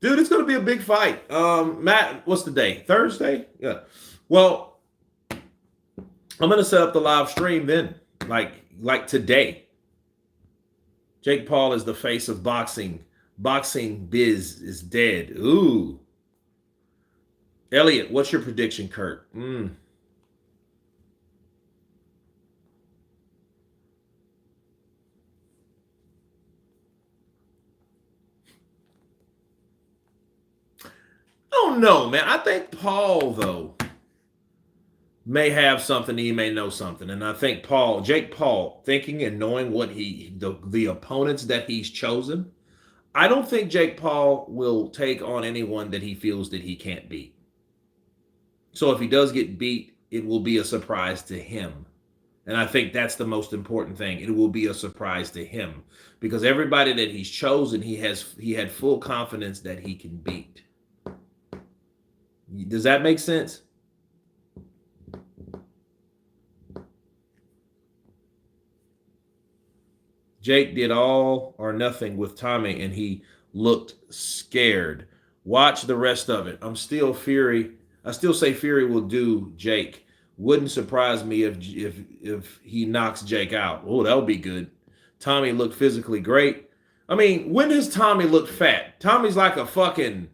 Dude, it's going to be a big fight. Matt, what's the day? Thursday? Yeah. Well, I'm going to set up the live stream then, like today. Jake Paul is the face of boxing. Boxing biz is dead. Ooh. Elliot, what's your prediction, Kurt? I don't know, man. I think Paul, though, may have something. He may know something. And I think Jake Paul, thinking and knowing what the opponents that he's chosen, I don't think Jake Paul will take on anyone that he feels that he can't beat. So if he does get beat, it will be a surprise to him. And I think that's the most important thing. It will be a surprise to him because everybody that he's chosen, he had full confidence that he can beat. Does that make sense? Jake did all or nothing with Tommy and he looked scared. Watch the rest of it. I still say Fury will do Jake. Wouldn't surprise me if he knocks Jake out. Oh, that would be good. Tommy looked physically great. I mean, when does Tommy look fat? Tommy's like a fucking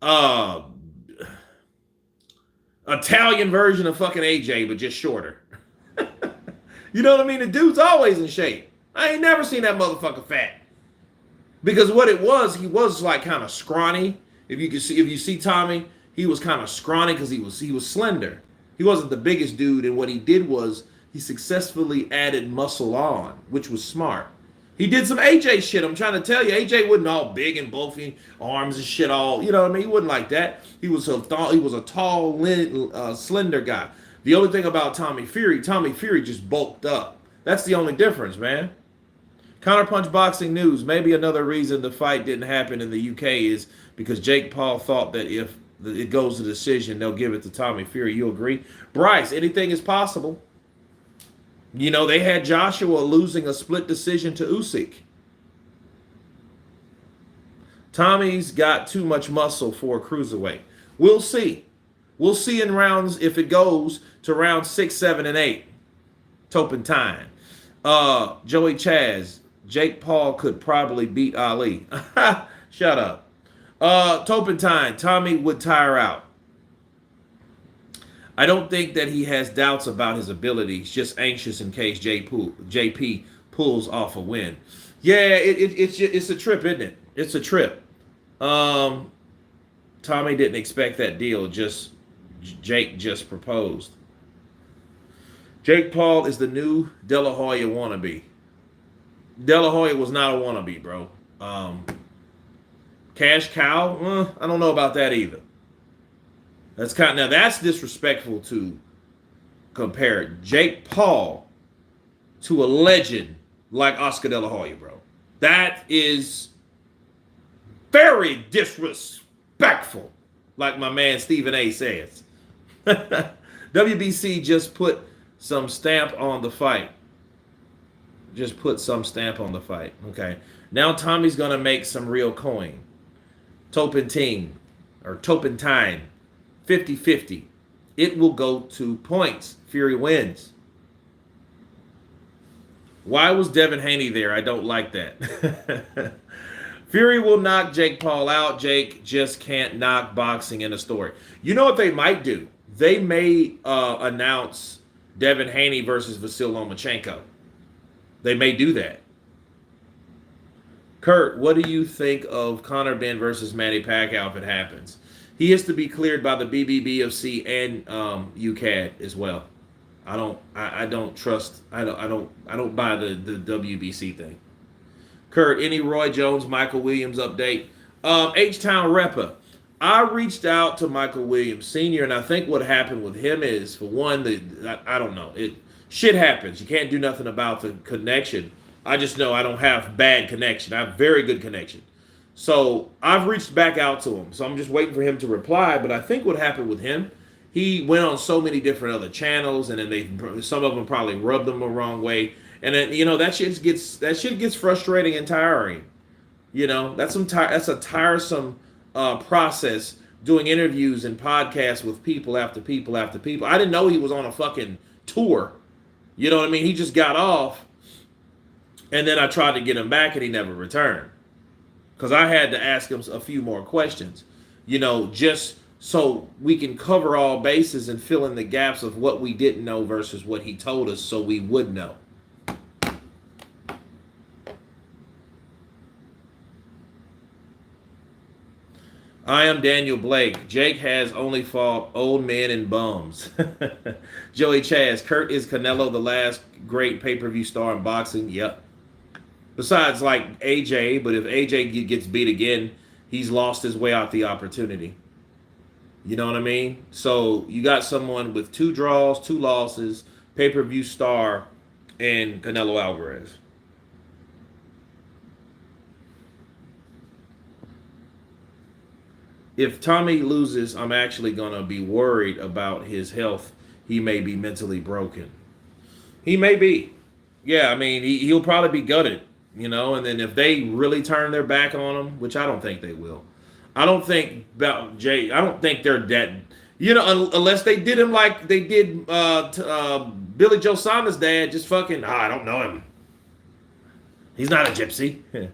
uh Italian version of fucking AJ, but just shorter. You know what I mean? The dude's always in shape. I ain't never seen that motherfucker fat. Because what it was, he was like kind of scrawny. If you see Tommy, he was kind of scrawny because he was slender. He wasn't the biggest dude, and what he did was he successfully added muscle on, which was smart. He did some AJ shit. I'm trying to tell you, AJ wasn't all big and bulky, arms and shit all, you know what I mean? He wasn't like that. He was a tall, slender guy. The only thing about Tommy Fury just bulked up. That's the only difference, man. Counterpunch Boxing News. Maybe another reason the fight didn't happen in the UK is because Jake Paul thought that if it goes to decision, they'll give it to Tommy Fury. You agree? Bryce, anything is possible. You know, they had Joshua losing a split decision to Usyk. Tommy's got too much muscle for a cruiserweight. We'll see. We'll see in rounds if it goes to round 6, 7, and 8. Turpentine. Joey Chaz. Jake Paul could probably beat Ali. Shut up. Turpentine. Tommy would tire out. I don't think that he has doubts about his ability. He's just anxious in case JP pulls off a win. Yeah, it's a trip, isn't it? It's a trip. Tommy didn't expect that deal. Jake just proposed. Jake Paul is the new De La Hoya wannabe. De La Hoya was not a wannabe, bro. Cash Cow, I don't know about that either. That's disrespectful to compare Jake Paul to a legend like Oscar De La Hoya, bro. That is very disrespectful, like my man Stephen A says. WBC just put some stamp on the fight. Just put some stamp on the fight. Okay. Now Tommy's going to make some real coin. Turpentine. 50-50. It will go to points. Fury wins. Why was Devin Haney there? I don't like that. Fury will knock Jake Paul out. Jake just can't knock boxing in a story. You know what they might do? They may announce Devin Haney versus Vasyl Lomachenko. They may do that. Kurt, what do you think of Conor Benn versus Manny Pacquiao if it happens? He has to be cleared by the BBBFC and UCAD as well. I don't buy the WBC thing. Kurt, any Roy Jones, Michael Williams update? H-Town Reppa. I reached out to Michael Williams Sr., and I think what happened with him is, for one, I don't know. Shit happens. You can't do nothing about the connection. I just know I don't have bad connection. I have very good connection. So I've reached back out to him. So I'm just waiting for him to reply. But I think what happened with him, he went on so many different other channels, and then some of them probably rubbed him the wrong way. And then, that shit gets frustrating and tiring. That's a tiresome process, doing interviews and podcasts with people after people after people. I didn't know he was on a fucking tour. You know what I mean? He just got off, and then I tried to get him back, and he never returned. Because I had to ask him a few more questions, just so we can cover all bases and fill in the gaps of what we didn't know versus what he told us so we would know. I am Daniel Blake. Jake has only fought old men and bums. Joey Chaz. Kurt, is Canelo the last great pay-per-view star in boxing? Yep. Besides, like AJ, but if AJ gets beat again, he's lost his way out the opportunity. You know what I mean? So you got someone with 2 draws, 2 losses, pay-per-view star, and Canelo Alvarez. If Tommy loses, I'm actually going to be worried about his health. He may be mentally broken. He may be. Yeah, I mean, he'll probably be gutted, and then if they really turn their back on him, which I don't think they will. I don't think about Jay. I don't think they're dead. Unless they did him like they did Billy Joe Saunders' dad, just fucking, I don't know him. He's not a gypsy.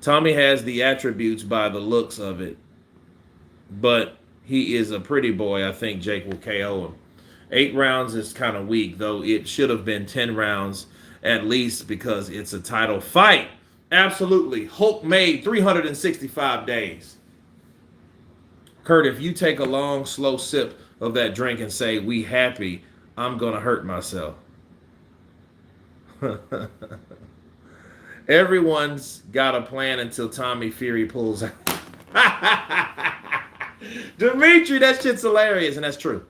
Tommy has the attributes by the looks of it, but he is a pretty boy. I think Jake will KO him. 8 rounds is kind of weak, though it should have been 10 rounds at least because it's a title fight. Absolutely. Hulk made 365 days. Kurt, if you take a long, slow sip of that drink and say, we happy, I'm going to hurt myself. Everyone's got a plan until Tommy Fury pulls out. Dimitri, that shit's hilarious, and that's true.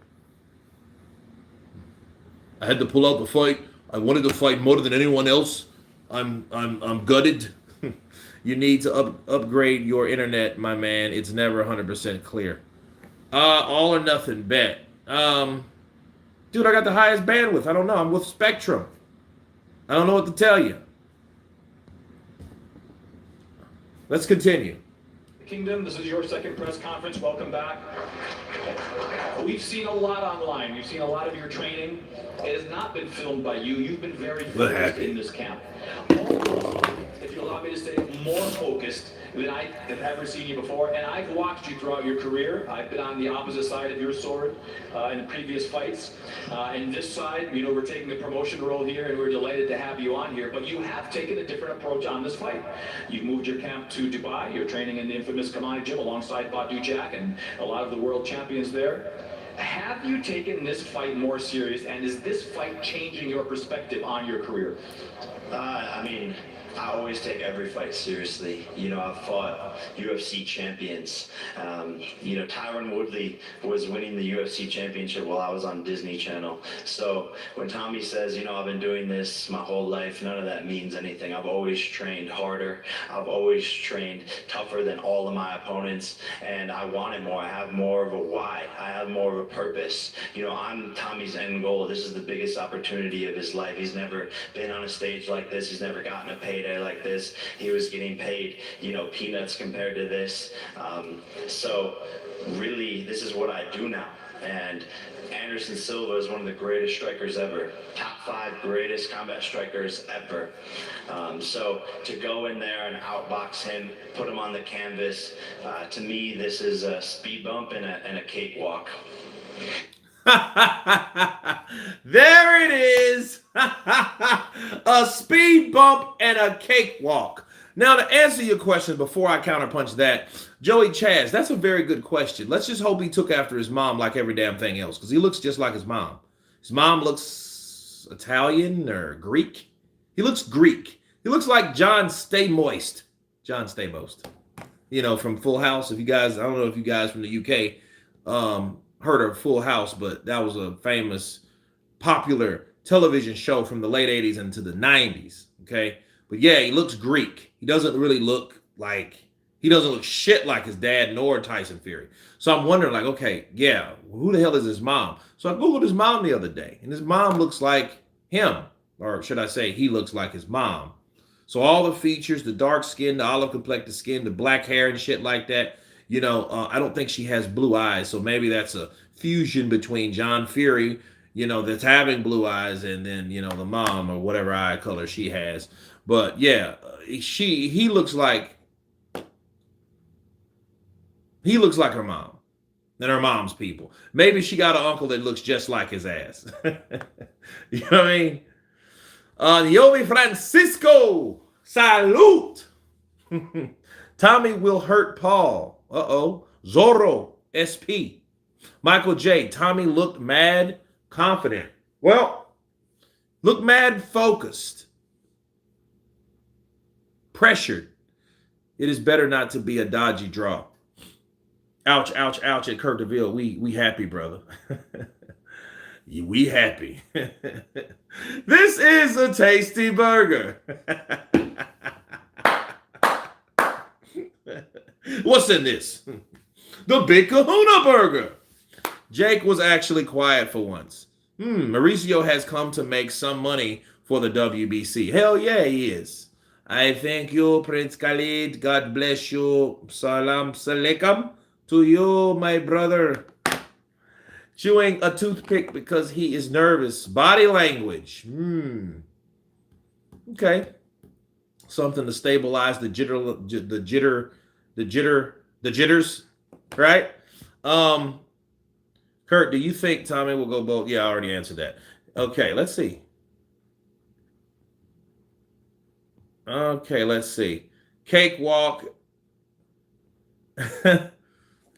I had to pull out the fight. I wanted to fight more than anyone else. I'm gutted. You need to upgrade your internet, my man. It's never 100% clear. All or nothing bet. Dude, I got the highest bandwidth. I don't know. I'm with Spectrum. I don't know what to tell you. Let's continue. Kingdom, this is your second press conference. Welcome back. We've seen a lot online. We've seen a lot of your training. It has not been filmed by you. You've been very focused in this camp. If you allow me to say, more focused than I have ever seen you before. And I've watched you throughout your career. I've been on the opposite side of your sword in previous fights. And this side, you know, we're taking the promotion role here, and we're delighted to have you on here. But you have taken a different approach on this fight. You've moved your camp to Dubai. You're training in the infamous Kamani gym alongside Badu Jack and a lot of the world champions there. Have you taken this fight more serious, and is this fight changing your perspective on your career? I mean, I always take every fight seriously. You know, I've fought UFC champions. You know, Tyron Woodley was winning the UFC championship while I was on Disney Channel. So when Tommy says, you know, I've been doing this my whole life, none of that means anything. I've always trained harder. I've always trained tougher than all of my opponents, and I wanted more. I have more of a why. I have more of a purpose. You know, I'm Tommy's end goal. This is the biggest opportunity of his life. He's never been on a stage like this. He's never gotten a payday like this. He was getting paid, you know, peanuts compared to this. So really, this is what I do now. And Anderson Silva is one of the greatest strikers ever. Top 5 greatest combat strikers ever. So to go in there and outbox him, put him on the canvas, to me, this is a speed bump and a cakewalk. There it is. A speed bump and a cakewalk. Now, to answer your question before I counterpunch that, Joey Chaz, that's a very good question. Let's just hope he took after his mom like every damn thing else, because he looks just like his mom. His mom looks Italian or Greek. He looks Greek. He looks like John Stamos. John Stamos. You know, from Full House. If you guys, I don't know if you guys from the UK heard of Full House, but that was a famous, popular television show from the late 80s into the 90s, okay? But yeah, he looks Greek. He doesn't really look like, he doesn't look shit like his dad nor Tyson Fury. So I'm wondering, like, okay, yeah, who the hell is his mom? So I Googled his mom the other day, and his mom looks like him, or should I say he looks like his mom. So all the features, the dark skin, the olive complected skin, the black hair and shit like that, you know, I don't think she has blue eyes, so maybe that's a fusion between John Fury, you know, that's having blue eyes, and then, you know, the mom or whatever eye color she has. But yeah, he looks like her mom and her mom's people. Maybe she got an uncle that looks just like his ass. You know what I mean? Yomi Francisco, salute. Tommy will hurt Paul. Zorro, SP. Michael J. Tommy looked mad confident. Well, look mad focused. Pressured. It is better not to be a dodgy draw. Ouch, ouch, ouch at Kurt DeVille. We happy, brother. We happy. This is a tasty burger. What's in this? The Big Kahuna Burger. Jake was actually quiet for once. Mauricio has come to make some money for the WBC. Hell yeah, he is. I thank you, Prince Khalid. God bless you. Salam alaikum to you, my brother. Chewing a toothpick because he is nervous. Body language. Okay. something to stabilize the jitters, right? Kurt, do you think Tommy will go both? Yeah, I already answered that. Okay, let's see. Okay, let's see. Cakewalk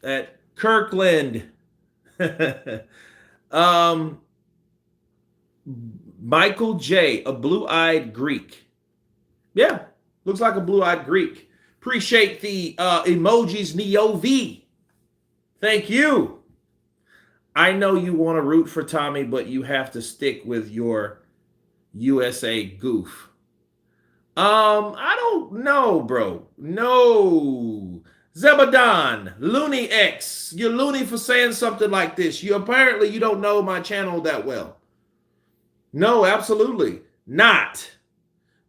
at Kirkland. Michael J, a blue-eyed Greek. Yeah, looks like a blue-eyed Greek. Appreciate the emojis, Neo V. Thank you. I know you want to root for Tommy, but you have to stick with your USA goof. I don't know, bro. No. Zebadon, Looney X. You're loony for saying something like this. You don't know my channel that well. No, absolutely not.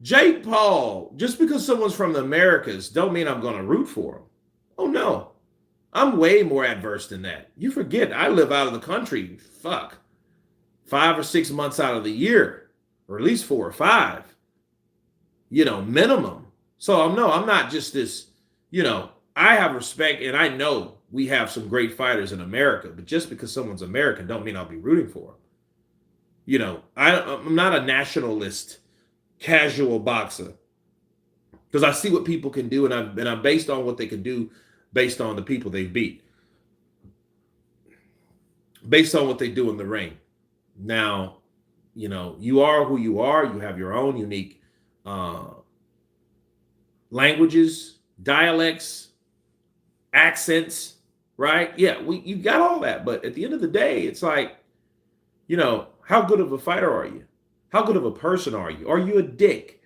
Jake Paul, just because someone's from the Americas don't mean I'm going to root for him. Oh, no. I'm way more adverse than that. You forget, I live out of the country, 5 or 6 months out of the year, or at least 4 or 5, minimum. So I'm not just this, I have respect, and I know we have some great fighters in America, but just because someone's American don't mean I'll be rooting for them. I'm not a nationalist casual boxer, because I see what people can do, and I'm based on what they can do based on the people they beat, based on what they do in the ring. Now, you are who you are. You have your own unique languages, dialects, accents, right? Yeah, you got all that. But at the end of the day, it's like, how good of a fighter are you? How good of a person are you? Are you a dick?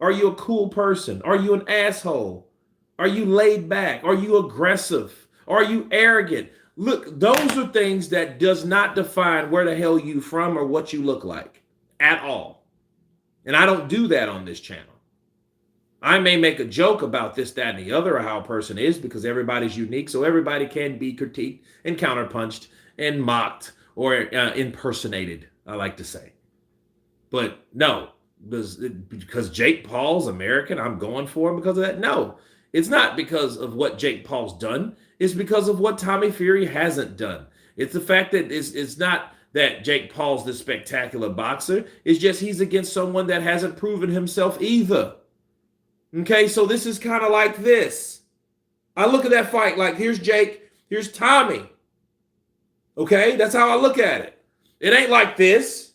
Are you a cool person? Are you an asshole? Are you laid back? Are you aggressive? Are you arrogant? Look, those are things that does not define where the hell you from or what you look like at all. And I don't do that on this channel. I may make a joke about this, that, and the other, or how a person is, because everybody's unique. So everybody can be critiqued and counterpunched and mocked or impersonated, I like to say. But no, because Jake Paul's American, I'm going for him because of that? No, it's not because of what Jake Paul's done. It's because of what Tommy Fury hasn't done. It's the fact that it's not that Jake Paul's this spectacular boxer. It's just he's against someone that hasn't proven himself either. Okay, so this is kind of like this. I look at that fight like, here's Jake, here's Tommy. Okay, that's how I look at it. It ain't like this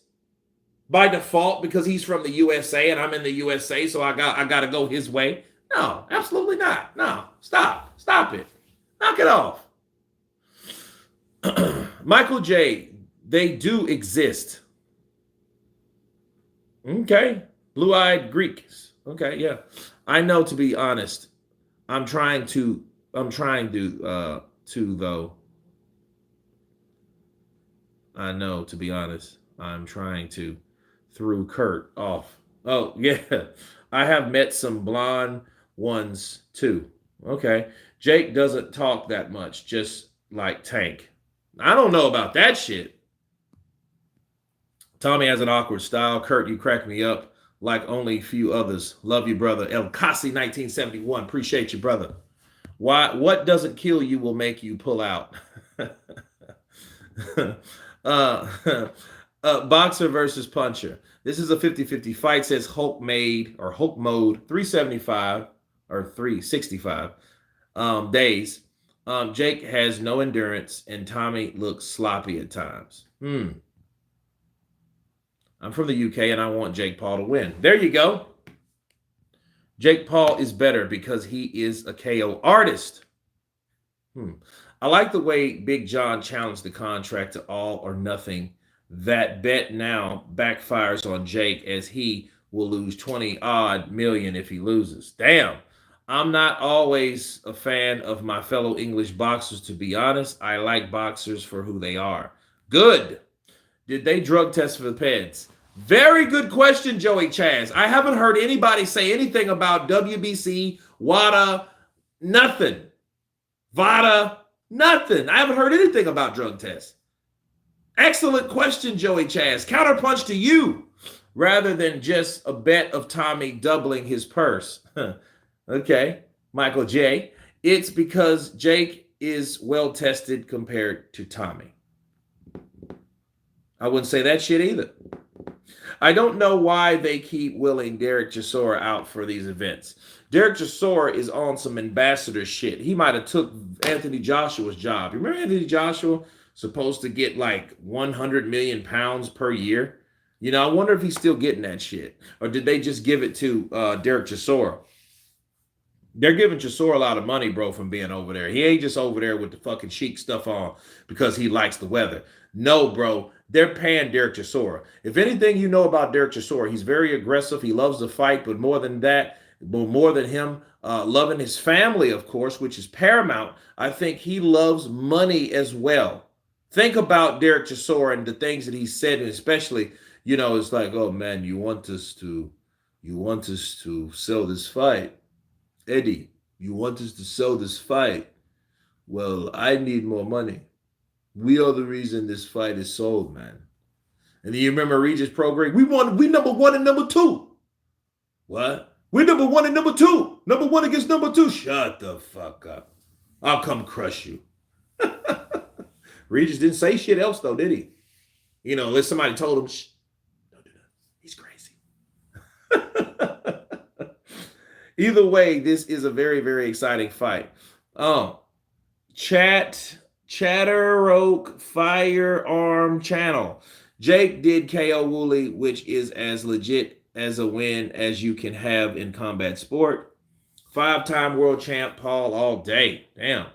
by default because he's from the USA and I'm in the USA, so I got to go his way. No, absolutely not. No, stop it. Knock it off. Michael J, they do exist. Okay, blue-eyed Greeks. Okay, yeah. I know, to be honest, I'm trying to though. I know, to be honest, I'm trying to throw Kurt off. Oh, yeah. I have met some blonde ones too. Okay. Jake doesn't talk that much, just like Tank. I don't know about that shit. Tommy has an awkward style. Kurt, you crack me up like only few others. Love you, brother. El Kasi 1971. Appreciate you, brother. What doesn't kill you will make you pull out. Boxer versus puncher. This is a 50-50 fight, says Hulk Mode 375 or 365 days. Jake has no endurance and Tommy looks sloppy at times. I'm from the UK and I want Jake Paul to win. There you go. Jake Paul is better because he is a KO artist. I like the way Big John challenged the contract to all or nothing. That bet now backfires on Jake as he will lose 20-odd million if he loses. Damn. I'm not always a fan of my fellow English boxers, to be honest. I like boxers for who they are. Good. Did they drug test for the peds? Very good question, Joey Chaz. I haven't heard anybody say anything about WBC, WADA, nothing. VADA, nothing. I haven't heard anything about drug tests. Excellent question, Joey Chaz. Counterpunch to you. rather than just a bet of Tommy doubling his purse. Okay, Michael J. It's because Jake is well tested compared to Tommy. I wouldn't say that shit either. I don't know why they keep willing Derek Chisora out for these events. Derek Chisora is on some ambassador shit. He might have took Anthony Joshua's job. You remember Anthony Joshua supposed to get like 100 million pounds per year? You know, I wonder if he's still getting that shit. Or did they just give it to Derek Chisora? They're giving Chisora a lot of money, bro, from being over there. He ain't just over there with the fucking chic stuff on because he likes the weather. No, bro. They're paying Derek Chisora. If anything you know about Derek Chisora, he's very aggressive. He loves to fight, but more than that, more than him loving his family, of course, which is paramount, I think he loves money as well. Think about Derek Chisora and the things that he said, and especially, you know, it's like, oh man, you want us to sell this fight. Eddie, you want us to sell this fight? Well, I need more money. We are the reason this fight is sold, man. And then you remember Regis program? We number one and number two. What? We're number one and number two. Number one against number two. Shut the fuck up. I'll come crush you. Regis didn't say shit else though, did he? You know, unless somebody told him, shh, don't do that. He's crazy. Either way, this is a very, very exciting fight. Chatteroke Firearm Channel. Jake did KO Woolley, which is as legit as a win as you can have in combat sport. 5-time world champ Paul all day. Damn.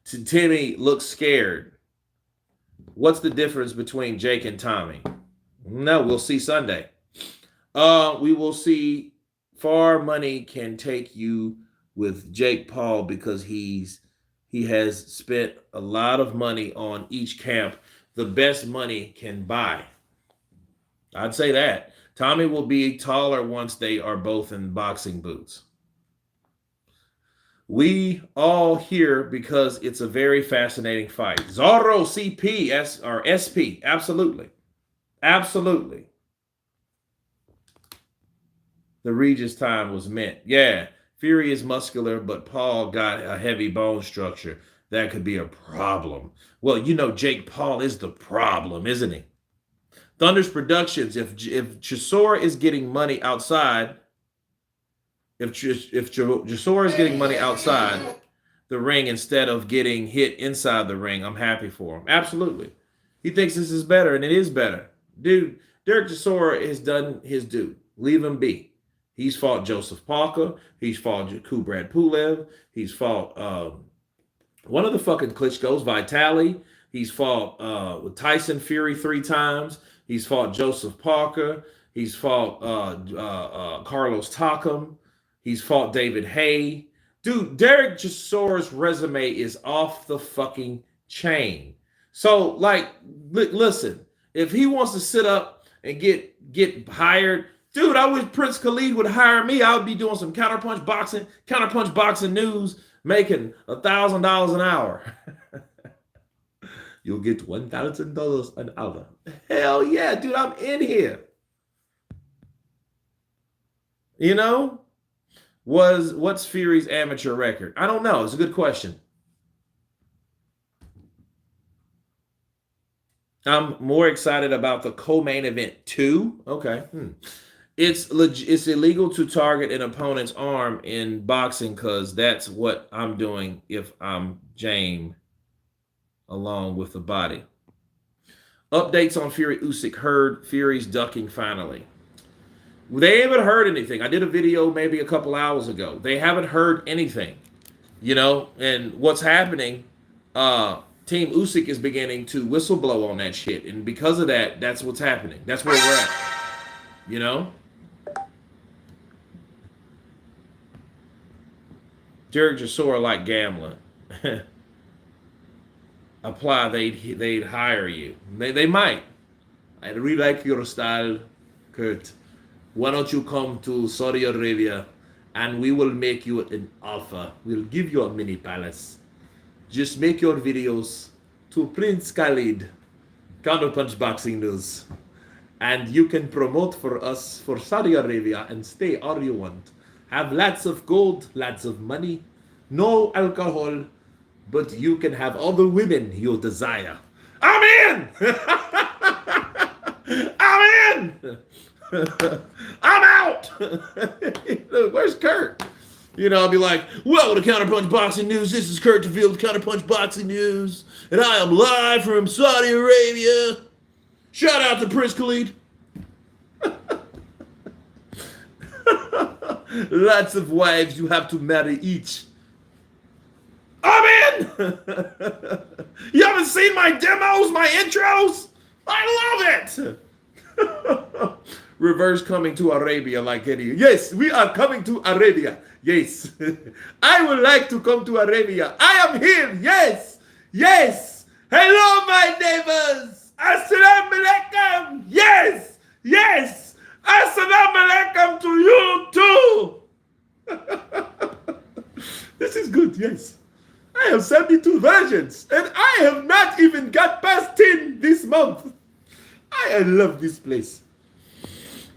Timmy looks scared. What's the difference between Jake and Tommy? No, we'll see Sunday. We will see. Far money can take you with Jake Paul because he has spent a lot of money on each camp. The best money can buy. I'd say that. Tommy will be taller once they are both in boxing boots. We all here because it's a very fascinating fight. Zorro CP or SP. Absolutely. Absolutely. The Regis time was meant. Yeah, Fury is muscular, but Paul got a heavy bone structure. That could be a problem. Well, you know, Jake Paul is the problem, isn't he? Thunder's Productions, if Chisora is getting money outside, if Chisora is getting money outside the ring instead of getting hit inside the ring, I'm happy for him. Absolutely. He thinks this is better, and it is better. Dude, Derek Chisora has done his due. Leave him be. He's fought Joseph Parker. He's fought Kubrat Pulev. He's fought one of the fucking Klitschko's, Vitali. He's fought with Tyson Fury 3 times. He's fought Joseph Parker. He's fought Carlos Takam. He's fought David Hay. Dude, Derek Chisora's resume is off the fucking chain. So, like, listen, if he wants to sit up and get hired, dude, I wish Prince Khalid would hire me. I would be doing some counterpunch boxing news, making $1,000 an hour. You'll get $1,000 an hour. Hell yeah, dude, I'm in here. You know, what's Fury's amateur record? I don't know. It's a good question. I'm more excited about the co-main event too. Okay. It's illegal to target an opponent's arm in boxing because that's what I'm doing if I'm James along with the body. Updates on Fury Usyk. Heard Fury's ducking finally. They haven't heard anything. I did a video maybe a couple hours ago. They haven't heard anything, you know, and what's happening, Team Usyk is beginning to whistleblow on that shit. And because of that, that's what's happening. That's where we're at, you know? Derek Chisora like gambling. Apply, they'd hire you. They might. I really like your style, Kurt. Why don't you come to Saudi Arabia and we will make you an offer. We'll give you a mini palace. Just make your videos to Prince Khalid, Counterpunch Boxing News, and you can promote for us for Saudi Arabia and stay all you want. Have lots of gold, lots of money, no alcohol, but you can have all the women you desire. I'm in! I'm in! I'm out! Look, where's Kurt? You know, I'll be like, well, to Counterpunch Boxing News, this is Kurt DeVille with Counterpunch Boxing News, and I am live from Saudi Arabia. Shout out to Prince Khalid. Lots of wives you have to marry each. I'm in! You haven't seen my demos, my intros? I love it! Reverse coming to Arabia like any. Yes, we are coming to Arabia. Yes. I would like to come to Arabia. I am here. Yes. Yes. Hello, my neighbors. Assalamu alaikum. Yes. Yes. Assalamu alaikum to you too. This is good. Yes. I have 72 versions and I have not even got past 10 this month. I love this place.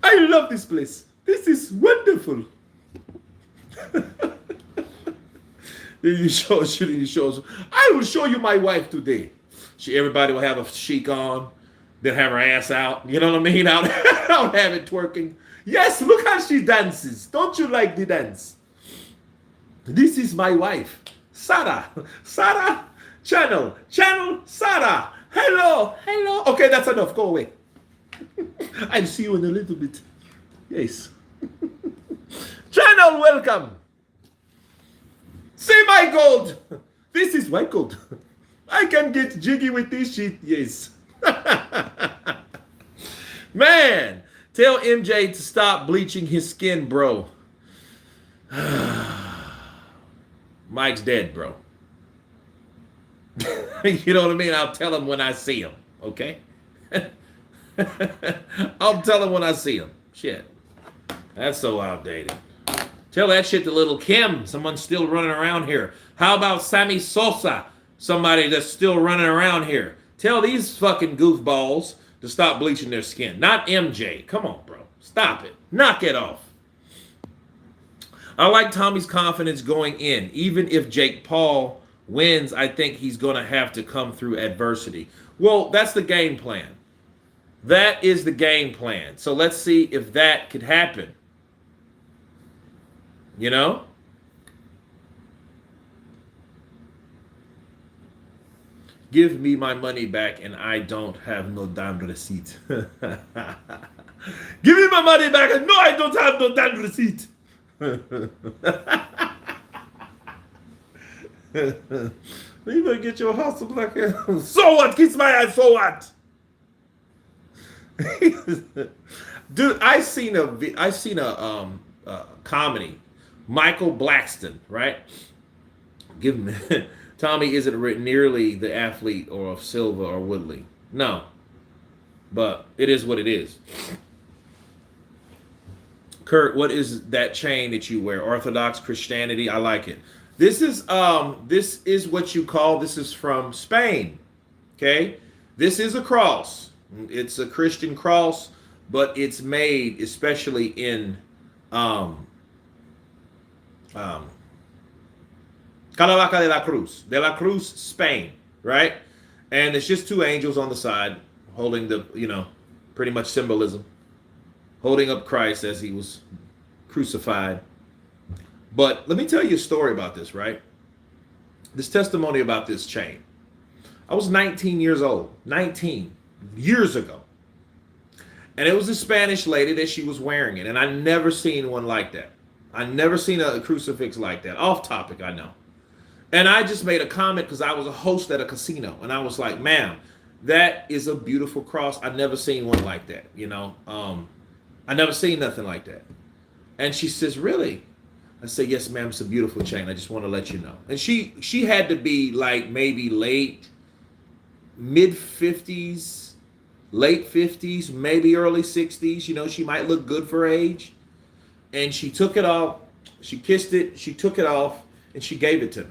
I love this place. This is wonderful. You shows. I will show you my wife today. Everybody will have a chic on, then have her ass out. You know what I mean? I'll have it twerking. Yes, look how she dances. Don't you like the dance? This is my wife, Sarah. Sarah, channel, Sarah. Hello. Okay, that's enough. Go away. I'll see you in a little bit. Yes. Channel, welcome. See my gold. This is white gold. I can get jiggy with this shit. Yes. Man, tell MJ to stop bleaching his skin, bro. Mike's dead, bro. You know what I mean? I'll tell him when I see him. Okay? I'll tell him when I see him. Shit. That's so outdated. Tell that shit to little Kim. Someone's still running around here. How about Sammy Sosa? Somebody that's still running around here. Tell these fucking goofballs to stop bleaching their skin. Not MJ. Come on, bro. Stop it. Knock it off. I like Tommy's confidence going in. Even if Jake Paul wins, I think he's going to have to come through adversity. Well, that's the game plan. That is the game plan. So let's see if that could happen. You know? Give me my money back and I don't have no damn receipt. Give me my money back and no, I don't have no damn receipt. You better get your hustle black hair. So what? Kiss my ass, so what? Dude, I seen a comedy. Michael Blackston, right? Give me Tommy isn't nearly the athlete or of Silva or Woodley. No. But it is what it is. Kurt, what is that chain that you wear? Orthodox Christianity. I like it. This is what you call, this is from Spain. Okay? This is a cross. It's a Christian cross, but it's made especially in Caravaca de la Cruz, Spain, right? And it's just two angels on the side holding the, pretty much symbolism, holding up Christ as he was crucified. But let me tell you a story about this, right? This testimony about this chain. I was 19 years old, 19 years ago. And it was a Spanish lady that she was wearing it. And I never seen one like that. I never seen a crucifix like that. Off topic, I know. And I just made a comment because I was a host at a casino. And I was like, ma'am, that is a beautiful cross. I never seen one like that, I never seen nothing like that. And she says, really? I said, yes, ma'am, it's a beautiful chain. I just want to let you know. And she had to be like maybe mid-50s, late 50s, maybe early 60s. She might look good for her age. And she took it off. She kissed it. She took it off. And she gave it to me.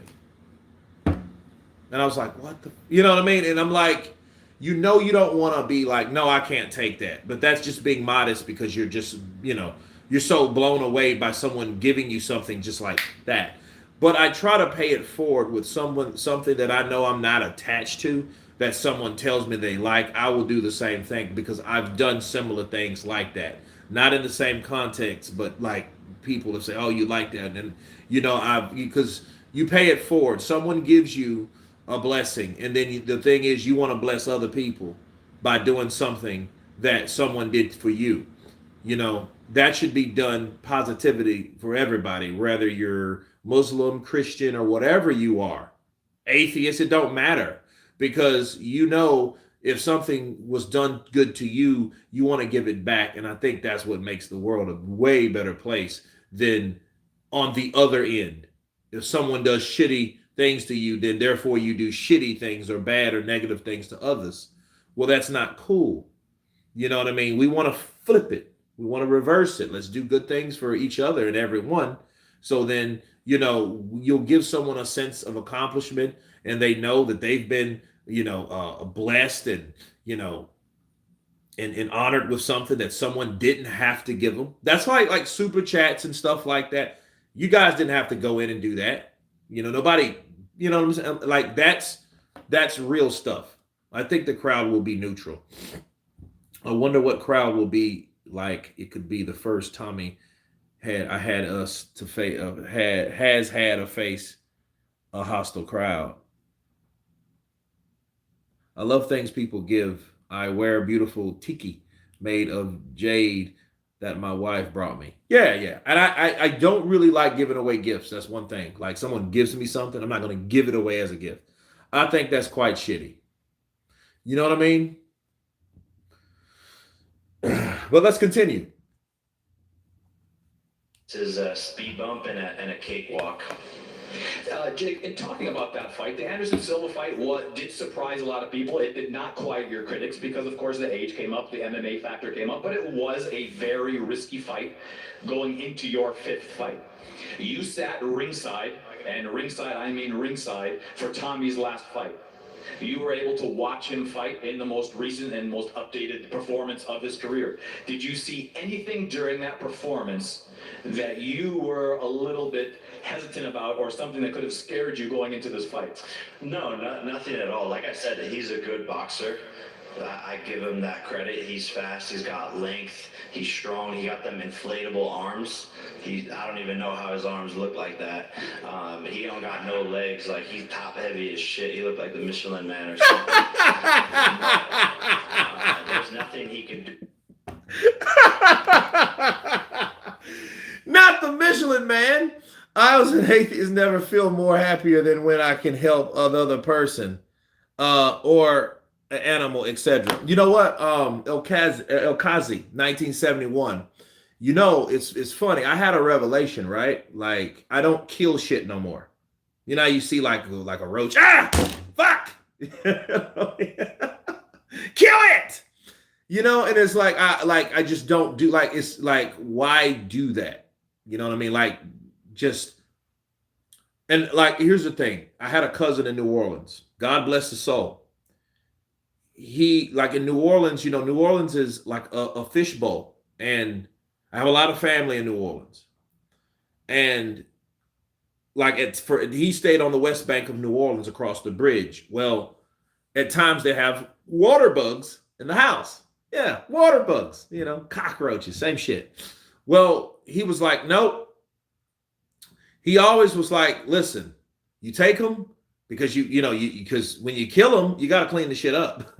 And I was like, what the? You know what I mean? And I'm like, you know you don't want to be like, no, I can't take that. But that's just being modest because you're just, you're so blown away by someone giving you something just like that. But I try to pay it forward with something that I know I'm not attached to, that someone tells me they like. I will do the same thing because I've done similar things like that. Not in the same context, but like people that say, "Oh, you like that," and I've because you pay it forward. Someone gives you a blessing, and then the thing is, you want to bless other people by doing something that someone did for you. That should be done positivity for everybody, whether you're Muslim, Christian, or whatever you are, atheist. It don't matter because if something was done good to you, you want to give it back, and I think that's what makes the world a way better place than on the other end. If someone does shitty things to you, then therefore you do shitty things or bad or negative things to others. Well, that's not cool. You know what I mean? We want to flip it. We want to reverse it. Let's do good things for each other and everyone. So then, you'll give someone a sense of accomplishment and they know that they've been, blessed and, and honored with something that someone didn't have to give them. That's like super chats and stuff like that. You guys didn't have to go in and do that. Nobody, what I'm saying? Like that's real stuff. I think the crowd will be neutral. I wonder what crowd will be like. It could be the first Tommy had us to face has had a face a hostile crowd. I love things people give. I wear a beautiful tiki made of jade that my wife brought me. Yeah, yeah. And I don't really like giving away gifts. That's one thing. Like someone gives me something, I'm not going to give it away as a gift. I think that's quite shitty. You know what I mean? But let's continue. This is a speed bump and a cakewalk. Jake, in talking about that fight, the Anderson Silva fight did surprise a lot of people. It did not quiet your critics because, of course, the age came up, the MMA factor came up, but it was a very risky fight going into your fifth fight. You sat ringside, and ringside, I mean ringside, for Tommy's last fight. You were able to watch him fight in the most recent and most updated performance of his career. Did you see anything during that performance that you were a little bit hesitant about or something that could have scared you going into this fight? No, nothing at all. Like I said, he's a good boxer. I give him that credit. He's fast. He's got length. He's strong. He got them inflatable arms. I don't even know how his arms look like that. He don't got no legs. Like he's top heavy as shit. He looked like the Michelin Man or something. There's nothing he can do. Not the Michelin Man. I was an atheist, never feel more happier than when I can help another person or an animal, etc. You know what? El Kazi, 1971. It's funny. I had a revelation, right? Like, I don't kill shit no more. You see like a roach. Ah! Fuck! Kill it! And it's like I just don't do, like, it's like, why do that? You know what I mean? Like, and like, here's the thing. I had a cousin in New Orleans. God bless his soul. He, like, in New Orleans, New Orleans is like a fishbowl. And I have a lot of family in New Orleans. And like he stayed on the west bank of New Orleans across the bridge. Well, at times they have water bugs in the house. Yeah, water bugs, cockroaches, same shit. Well, he was like, nope. He always was like, listen, you take them because because when you kill them, you got to clean the shit up.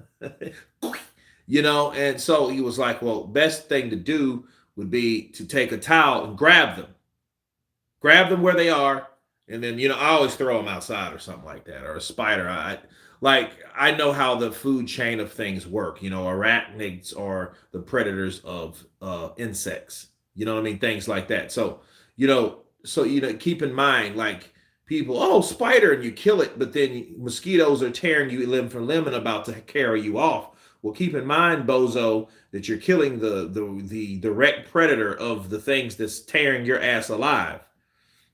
And so he was like, well, best thing to do would be to take a towel and grab them where they are. And then, I always throw them outside or something like that, or a spider. I know how the food chain of things work. Arachnids are the predators of insects. You know what I mean? Things like that. So, keep in mind, like, people, oh, spider, and you kill it, but then mosquitoes are tearing you limb from limb and about to carry you off. Well, keep in mind, bozo, that you're killing the direct predator of the things that's tearing your ass alive.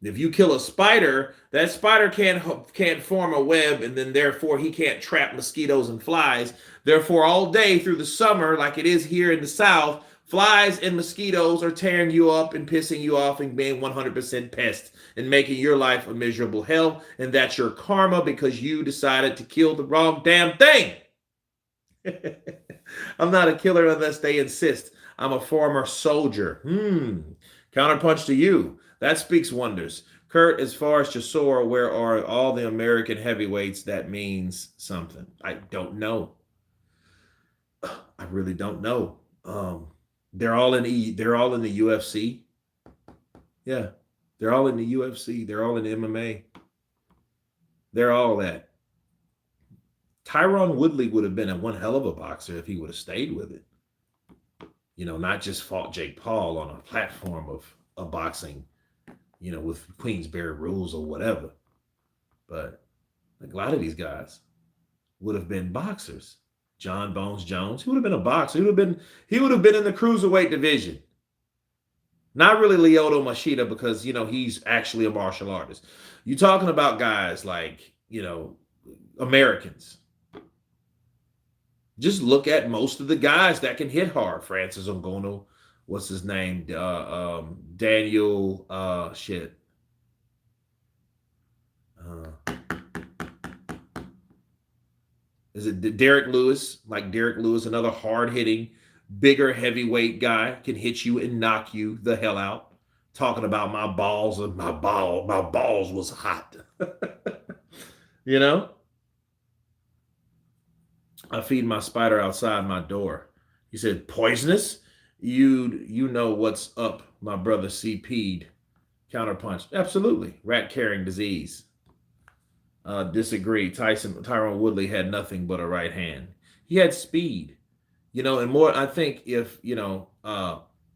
If you kill a spider, that spider can't form a web, and then therefore he can't trap mosquitoes and flies. Therefore, all day through the summer, like it is here in the South, flies and mosquitoes are tearing you up and pissing you off and being 100% pests and making your life a miserable hell. And that's your karma because you decided to kill the wrong damn thing. I'm not a killer unless they insist. I'm a former soldier. Counterpunch to you. That speaks wonders. Kurt, as far as Chisora, where are all the American heavyweights? That means something. I don't know. I really don't know. They're all in the UFC. Yeah. They're all in the UFC. They're all in MMA. They're all that. Tyron Woodley would have been a one hell of a boxer if he would have stayed with it. Not just fought Jake Paul on a platform of boxing, with Queensberry rules or whatever. But like a lot of these guys would have been boxers. John Bones Jones, he would have been a boxer. He would have been in the cruiserweight division. Not really Lyoto Machida because, he's actually a martial artist. You're talking about guys like, Americans. Just look at most of the guys that can hit hard. Francis Ngannou, what's his name? Daniel, is it Derek Lewis? Like Derek Lewis, another hard-hitting, bigger heavyweight guy, can hit you and knock you the hell out. Talking about my balls was hot. I feed my spider outside my door. He said, poisonous? You know what's up, my brother CP'd. Counterpunch. Absolutely. Rat-carrying disease. Disagree. Tyron Woodley had nothing but a right hand. He had speed. And more, I think if,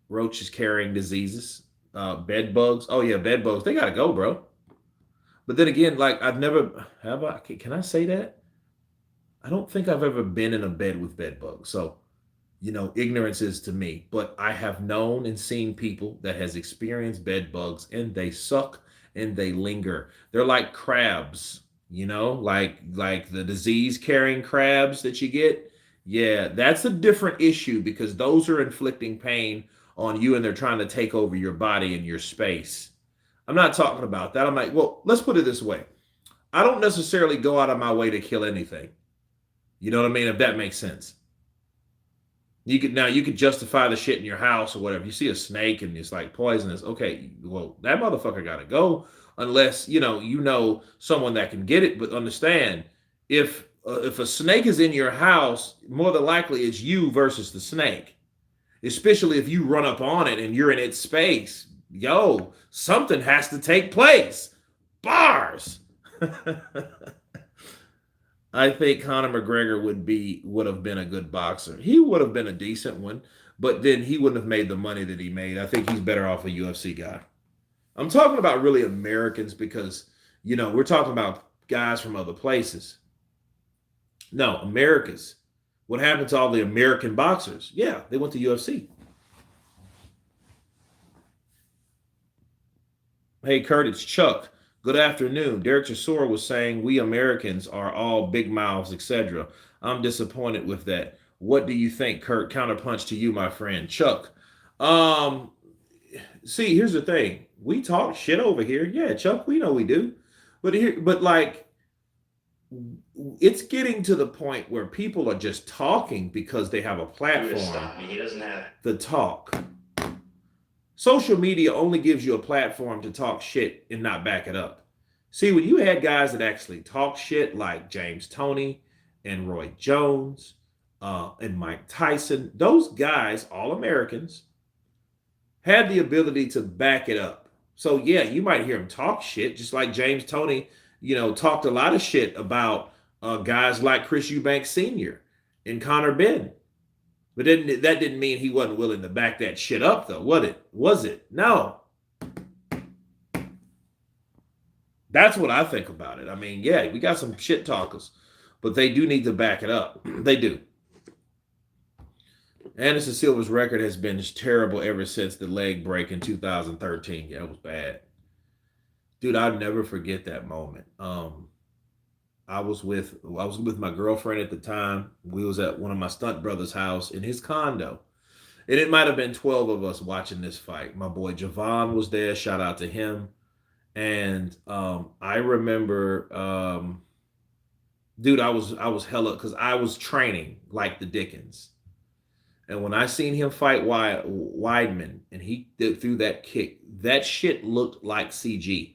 Roach is carrying diseases, bed bugs. Oh, yeah, bed bugs. They got to go, bro. But then again, like can I say that? I don't think I've ever been in a bed with bed bugs. So, ignorance is to me. But I have known and seen people that has experienced bed bugs and they suck and they linger. They're like crabs, like the disease carrying crabs that you get. Yeah, that's a different issue because those are inflicting pain on you and they're trying to take over your body and your space. I'm not talking about that. I'm like, well, let's put it this way. I don't necessarily go out of my way to kill anything. You know what I mean? If that makes sense. You could justify the shit in your house or whatever. You see a snake and it's like poisonous. Okay, well, that motherfucker got to go unless, someone that can get it. But understand, if a snake is in your house, more than likely it's you versus the snake. Especially if you run up on it and you're in its space. Yo, something has to take place. Bars. I think Conor McGregor would have been a good boxer. He would have been a decent one, but then he wouldn't have made the money that he made. I think he's better off a UFC guy. I'm talking about really Americans because, we're talking about guys from other places. No, Americans. What happened to all the American boxers? Yeah, they went to UFC. Hey, Kurt, it's Chuck. Good afternoon. Derek Chisora was saying we Americans are all big mouths, etc. I'm disappointed with that. What do you think, Kurt? Counterpunch to you, my friend. Chuck. See, here's the thing. We talk shit over here. Yeah, Chuck, we know we do. But it's getting to the point where people are just talking because they have a platform Stop me. He doesn't have to talk. Social media only gives you a platform to talk shit and not back it up. See, when you had guys that actually talk shit like James Toney and Roy Jones and Mike Tyson, those guys, all Americans, had the ability to back it up. So yeah, you might hear him talk shit, just like James Toney, talked a lot of shit about guys like Chris Eubanks Sr. and Conor Benn. But then that didn't mean he wasn't willing to back that shit up, though, was it? No. That's what I think about it. I mean, yeah, we got some shit talkers, but they do need to back it up. They do. Anderson Silva's record has been terrible ever since the leg break in 2013. Yeah, it was bad. Dude, I'll never forget that moment. I was with my girlfriend at the time. We was at one of my stunt brothers' house in his condo. And it might have been 12 of us watching this fight. My boy Javon was there. Shout out to him. And I remember dude, I was hella because I was training like the Dickens. And when I seen him fight Weidman and he threw that kick, that shit looked like CG.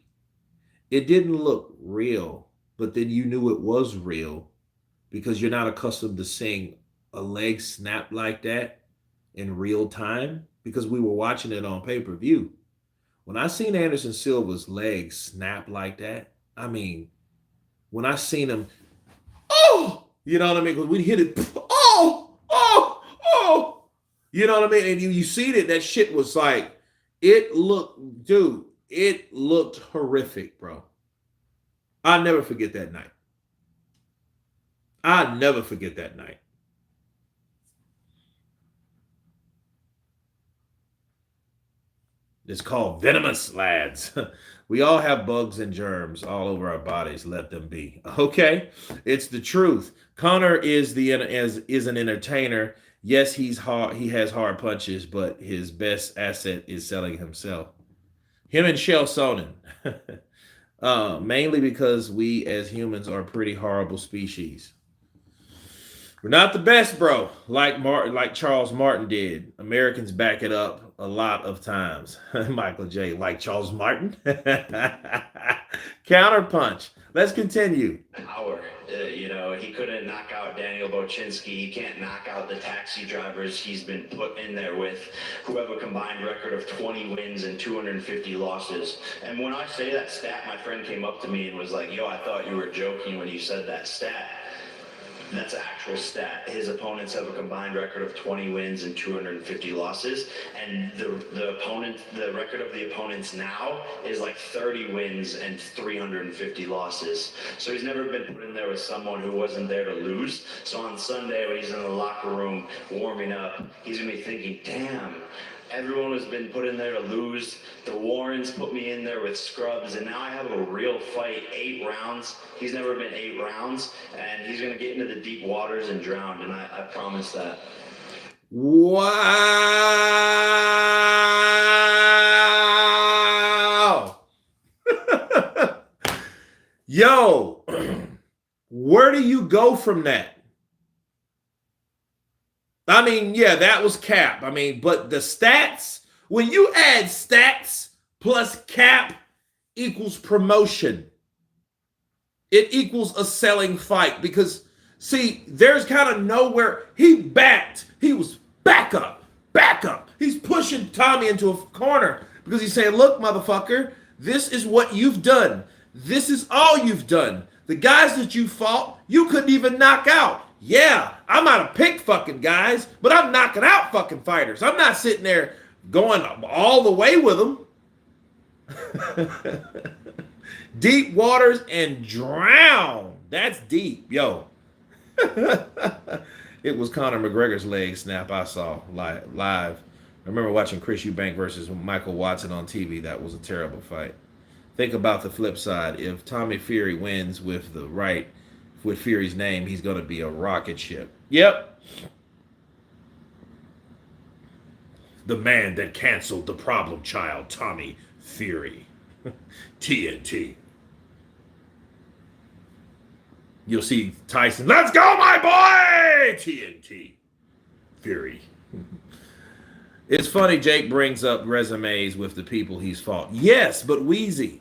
It didn't look real, but then you knew it was real because you're not accustomed to seeing a leg snap like that in real time because we were watching it on pay-per-view. When I seen Anderson Silva's leg snap like that, I mean, when I seen him, oh, you know what I mean? Because we hit it, oh, you know what I mean? And you see that shit was like, it looked, dude, it looked horrific, bro. I'll never forget that night. I'll never forget that night. It's called venomous, lads. We all have bugs and germs all over our bodies. Let them be. Okay, it's the truth. Conor is an entertainer. Yes, he's hard. He has hard punches, but his best asset is selling himself. Him and Chael Sonnen, mainly because we as humans are a pretty horrible species. We're not the best, bro. Like Charles Martin did. Americans back it up a lot of times. Michael J. Like Charles Martin. Counterpunch. Let's continue. Power. He couldn't knock out Daniel Bochinski. He can't knock out the taxi drivers he's been put in there with, who have a combined record of 20 wins and 250 losses. And when I say that stat, my friend came up to me and was like, yo, I thought you were joking when you said that stat. That's an actual stat. His opponents have a combined record of 20 wins and 250 losses, and the record of the opponents now is like 30 wins and 350 losses. So he's never been put in there with someone who wasn't there to lose. So on Sunday when he's in the locker room warming up, he's gonna be thinking, damn, everyone has been put in there to lose. The Warrens put me in there with scrubs, and now I have a real fight, 8 rounds. He's never been 8 rounds, and he's going to get into the deep waters and drown, and I promise that. Wow. Yo, where do you go from that? I mean, yeah, that was cap. I mean, but the stats, when you add stats plus cap equals promotion, it equals a selling fight because, see, there's kind of nowhere. He was back up. He's pushing Tommy into a corner because he's saying, look, motherfucker, this is what you've done. This is all you've done. The guys that you fought, you couldn't even knock out. Yeah, I might have picked fucking guys, but I'm knocking out fucking fighters. I'm not sitting there going all the way with them. Deep waters and drown. That's deep, yo. It was Conor McGregor's leg snap I saw live. I remember watching Chris Eubank versus Michael Watson on TV. That was a terrible fight. Think about the flip side. If Tommy Fury wins with Fury's name, he's going to be a rocket ship. Yep. The man that canceled the problem child, Tommy Fury. TNT. You'll see Tyson, let's go, my boy! TNT. Fury. It's funny Jake brings up resumes with the people he's fought. Yes, but Wheezy,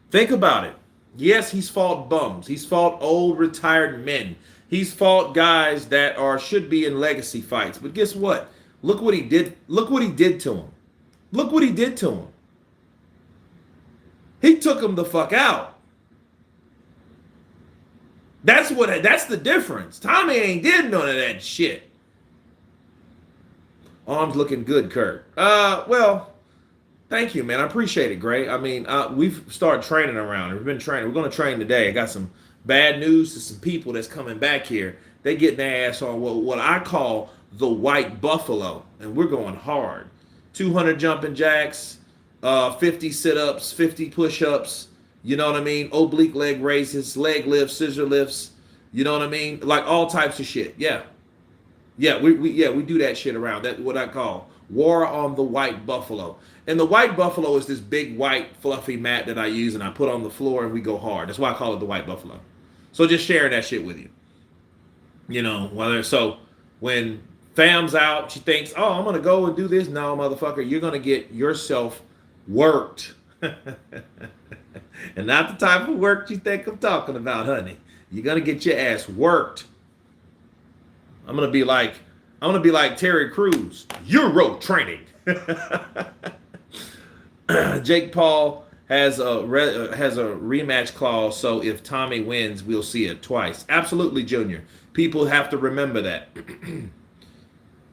think about it. Yes, he's fought bums. He's fought old retired men. He's fought guys that should be in legacy fights. But guess what? Look what he did. Look what he did to him. Look what he did to him. He took him the fuck out. That's the difference. Tommy ain't did none of that shit. Arms looking good, Kurt. Well, thank you, man. I appreciate it, Gray. I mean, we've started training around. We've been training. We're going to train today. I got some bad news to some people that's coming back here. They getting their ass on what I call the white buffalo, and we're going hard. 200 jumping jacks, 50 sit-ups, 50 push-ups, you know what I mean? Oblique leg raises, leg lifts, scissor lifts, you know what I mean? Like all types of shit. Yeah. Yeah, we do that shit around. That's what I call war on the white buffalo. And the white buffalo is this big white fluffy mat that I use and I put on the floor and we go hard. That's why I call it the white buffalo. So just sharing that shit with you. You know, whether so when fam's out, she thinks, oh, I'm gonna go and do this. No, motherfucker, you're gonna get yourself worked. And not the type of work you think I'm talking about, honey. You're gonna get your ass worked. I'm gonna be like Terry Crews, Euro training. Jake Paul has a rematch clause, so if Tommy wins, we'll see it twice. Absolutely, Junior. People have to remember that.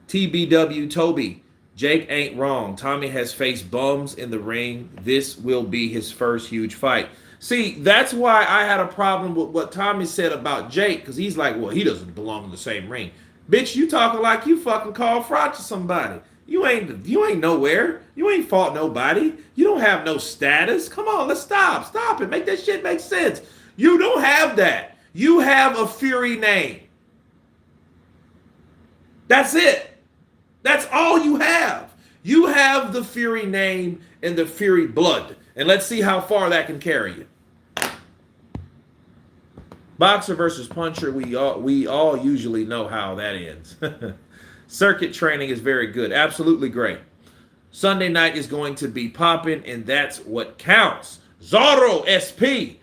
TBW Toby, Jake ain't wrong. Tommy has faced bums in the ring. This will be his first huge fight. See, that's why I had a problem with what Tommy said about Jake, because he's like, well, he doesn't belong in the same ring. Bitch, you talking like you fucking called fraud to somebody. You ain't nowhere. You ain't fought nobody. You don't have no status. Come on, let's stop. Stop it. Make that shit make sense. You don't have that. You have a Fury name. That's it. That's all you have. You have the Fury name and the Fury blood. And let's see how far that can carry you. Boxer versus puncher, we all usually know how that ends. Circuit training is very good. Absolutely great. Sunday night is going to be popping, and that's what counts. Zorro SP.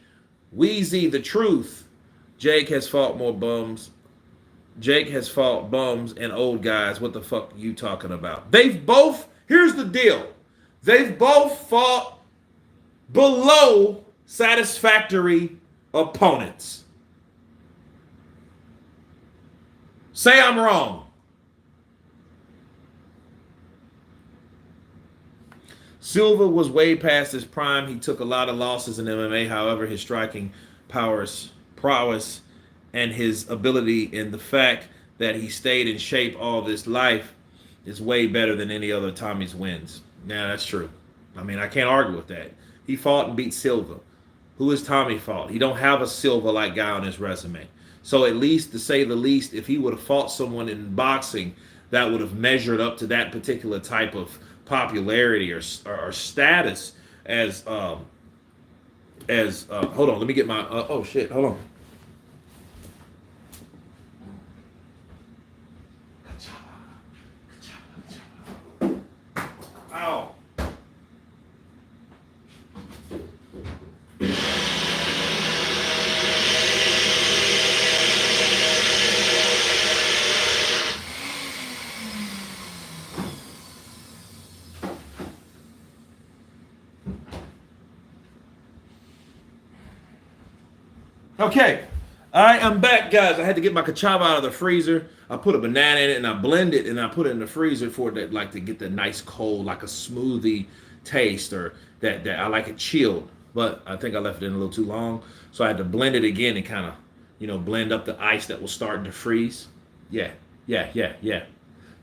Wheezy the truth. Jake has fought more bums. Jake has fought bums and old guys. What the fuck are you talking about? Here's the deal. They've both fought below satisfactory opponents. Say I'm wrong. Silva was way past his prime. He took a lot of losses in MMA. However, his striking prowess, and his ability and the fact that he stayed in shape all this life is way better than any other Tommy's wins. Yeah, that's true. I mean, I can't argue with that. He fought and beat Silva. Who is Tommy fought? He don't have a Silva-like guy on his resume. So at least, to say the least, if he would have fought someone in boxing that would have measured up to that particular type of popularity or status as hold on, let me get my oh shit, hold on. Ow. Okay, I am back, guys. I had to get my cassava out of the freezer. I put a banana in it and I blend it and I put it in the freezer for that, like to get the nice cold, like a smoothie taste, or that I like it chilled. But I think I left it in a little too long, so I had to blend it again and kind of, blend up the ice that was starting to freeze. Yeah.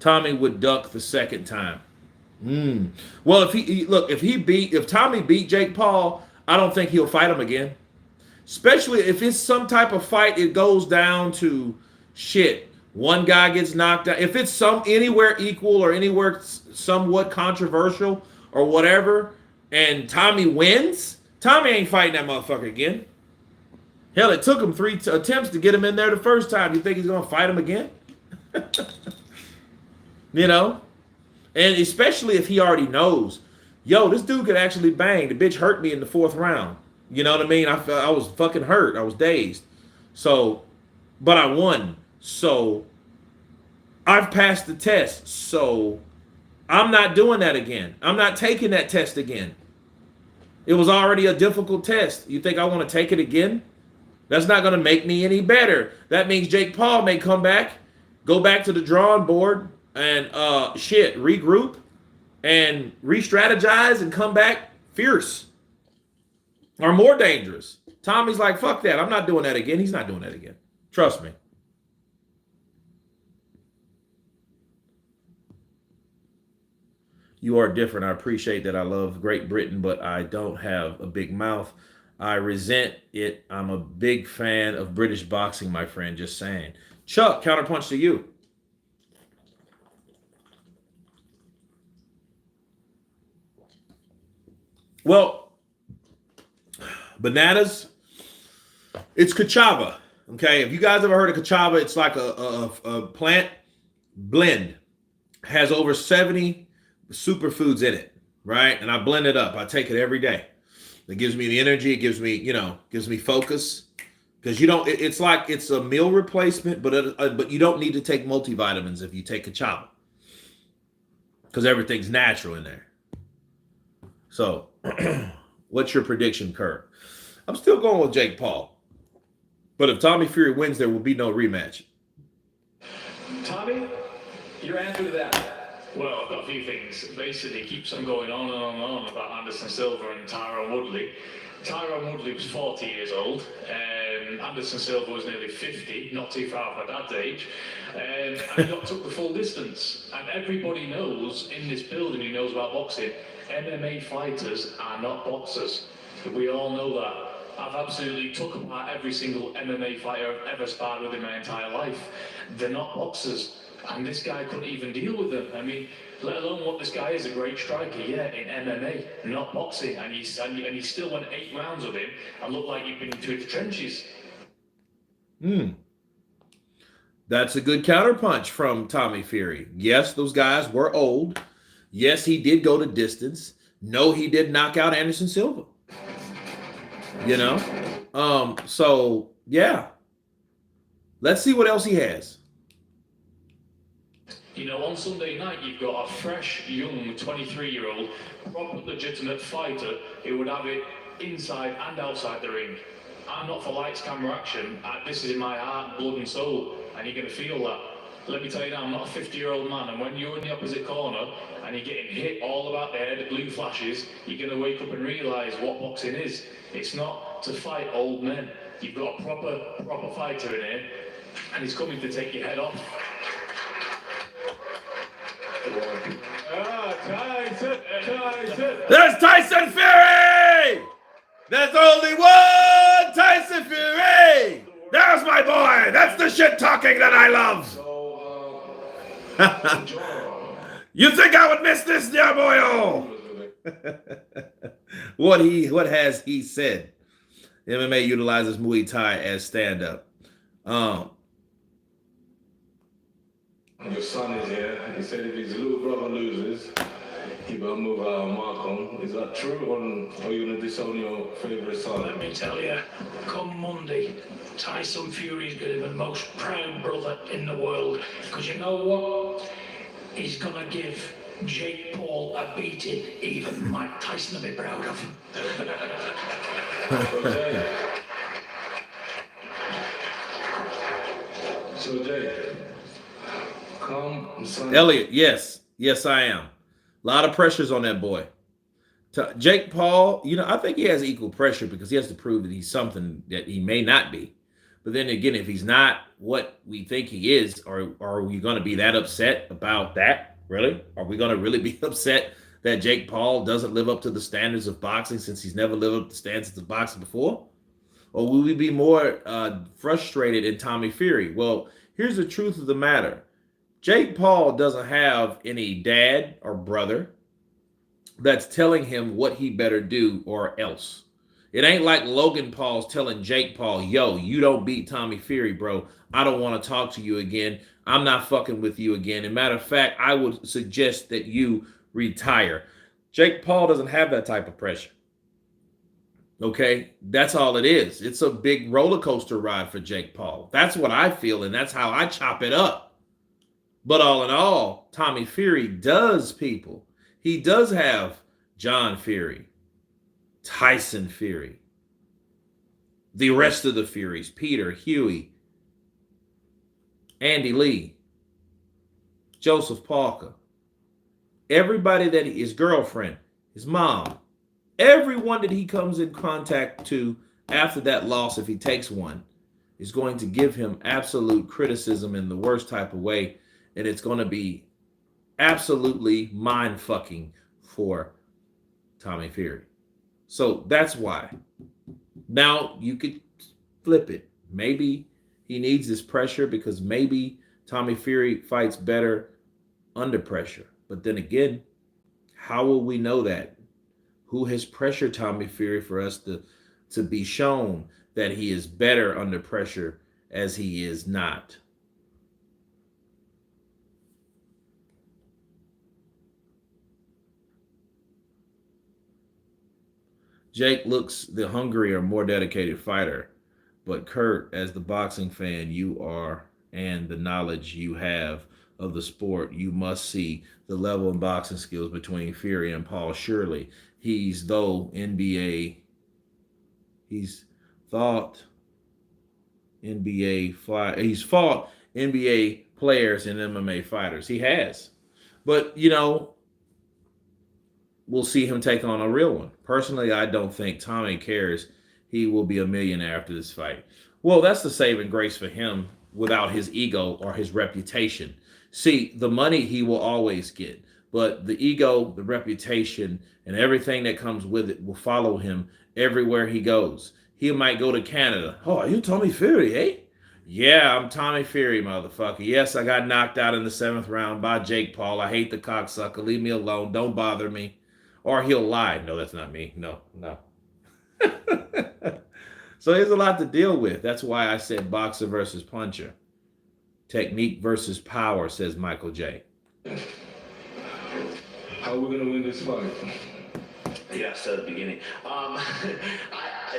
Tommy would duck the second time. Well, if Tommy beat Jake Paul, I don't think he'll fight him again. Especially if it's some type of fight, it goes down to shit. One guy gets knocked out. If it's anywhere equal or anywhere somewhat controversial or whatever, and Tommy wins, Tommy ain't fighting that motherfucker again. Hell, it took him 3 attempts to get him in there the first time. You think he's gonna fight him again? And especially if he already knows, yo, this dude could actually bang. The bitch hurt me in the 4th round. You know what I mean? I was fucking hurt. I was dazed. So, but I won. So, I've passed the test. So, I'm not doing that again. I'm not taking that test again. It was already a difficult test. You think I want to take it again? That's not going to make me any better. That means Jake Paul may come back, go back to the drawing board, and regroup and re-strategize and come back fierce. Are more dangerous. Tommy's like, fuck that. I'm not doing that again. He's not doing that again. Trust me. You are different. I appreciate that. I love Great Britain, but I don't have a big mouth. I resent it. I'm a big fan of British boxing, my friend. Just saying. Chuck, counterpunch to you. Well, bananas, it's cassava. Okay, if you guys ever heard of cassava, it's like a plant blend. Has over 70 superfoods in it, right? And I blend it up. I take it every day. It gives me the energy. It gives me, gives me focus. Because you don't, it's like it's a meal replacement, but you don't need to take multivitamins if you take cassava. Because everything's natural in there. So, what's your prediction, Kurt? I'm still going with Jake Paul. But if Tommy Fury wins, there will be no rematch. Tommy, your answer to that? Well, I've got a few things. Basically, it keeps on going on and on and on about Anderson Silva and Tyron Woodley. Tyron Woodley was 40 years old, and Anderson Silva was nearly 50, not too far off at that age, and he took the full distance. And everybody knows in this building who knows about boxing, MMA fighters are not boxers. We all know that. I've absolutely took apart every single MMA fighter I've ever sparred with in my entire life. They're not boxers. And this guy couldn't even deal with them. I mean, let alone what this guy is, a great striker, yeah, in MMA, not boxing. And he still went 8 rounds with him and looked like he'd been into the trenches. That's a good counterpunch from Tommy Fury. Yes, those guys were old. Yes, he did go to distance. No, he did knock out Anderson Silva. So yeah. Let's see what else he has. On Sunday night, you've got a fresh, young 23-year-old, proper legitimate fighter who would have it inside and outside the ring. I'm not for lights, camera, action. This is in my heart, blood and soul, and you're going to feel that. Let me tell you now, I'm not a 50-year-old man, and when you're in the opposite corner and you're getting hit all about the head, blue flashes, you're going to wake up and realise what boxing is. It's not to fight old men. You've got a proper fighter in here, and he's coming to take your head off. Tyson! There's Tyson Fury! There's only one Tyson Fury! There's my boy! That's the shit talking that I love! You think I would miss this, dear boyo? What has he said? MMA utilizes Muay Thai as stand-up. Your son is here. He said if his little brother loses, he better move Malcolm. Is that true, or are you going to disown your favourite son? Let me tell you, come Monday, Tyson Fury is going to be the most proud brother in the world. Because you know what? He's going to give Jake Paul a beating even Mike Tyson will be proud of. Okay. So, Jake, come Sunday. Elliot, yes, I am. A lot of pressures on that boy. Jake Paul, I think he has equal pressure because he has to prove that he's something that he may not be. But then again, if he's not what we think he is, are we going to be that upset about that? Really? Are we going to really be upset that Jake Paul doesn't live up to the standards of boxing since he's never lived up to the standards of boxing before? Or will we be more frustrated in Tommy Fury? Well, here's the truth of the matter. Jake Paul doesn't have any dad or brother that's telling him what he better do or else. It ain't like Logan Paul's telling Jake Paul, yo, you don't beat Tommy Fury, bro. I don't want to talk to you again. I'm not fucking with you again. As a matter of fact, I would suggest that you retire. Jake Paul doesn't have that type of pressure. Okay? That's all it is. It's a big roller coaster ride for Jake Paul. That's what I feel, and that's how I chop it up. But all in all, Tommy Fury does, people. He does have John Fury, Tyson Fury, the rest of the Furies, Peter, Huey, Andy Lee, Joseph Parker, everybody that his girlfriend, his mom, everyone that he comes in contact to after that loss, if he takes one, is going to give him absolute criticism in the worst type of way. And it's going to be absolutely mind-fucking for Tommy Fury. So that's why. Now you could flip it. Maybe he needs this pressure because maybe Tommy Fury fights better under pressure. But then again, how will we know that? Who has pressured Tommy Fury for us to be shown that he is better under pressure as he is not? Jake looks the hungrier, more dedicated fighter. But Kurt, as the boxing fan you are and the knowledge you have of the sport, you must see the level of boxing skills between Fury and Paul. Surely he's fought NBA players and MMA fighters. He has. But we'll see him take on a real one. Personally, I don't think Tommy cares. He will be a millionaire after this fight. Well, that's the saving grace for him without his ego or his reputation. See, the money he will always get, but the ego, the reputation, and everything that comes with it will follow him everywhere he goes. He might go to Canada. Oh, are you Tommy Fury, eh? Yeah, I'm Tommy Fury, motherfucker. Yes, I got knocked out in the 7th round by Jake Paul. I hate the cocksucker. Leave me alone. Don't bother me. Or he'll lie. No, that's not me. No. So there's a lot to deal with. That's why I said boxer versus puncher. Technique versus power, says Michael J. How are we going to win this fight? Yeah, I said at the beginning.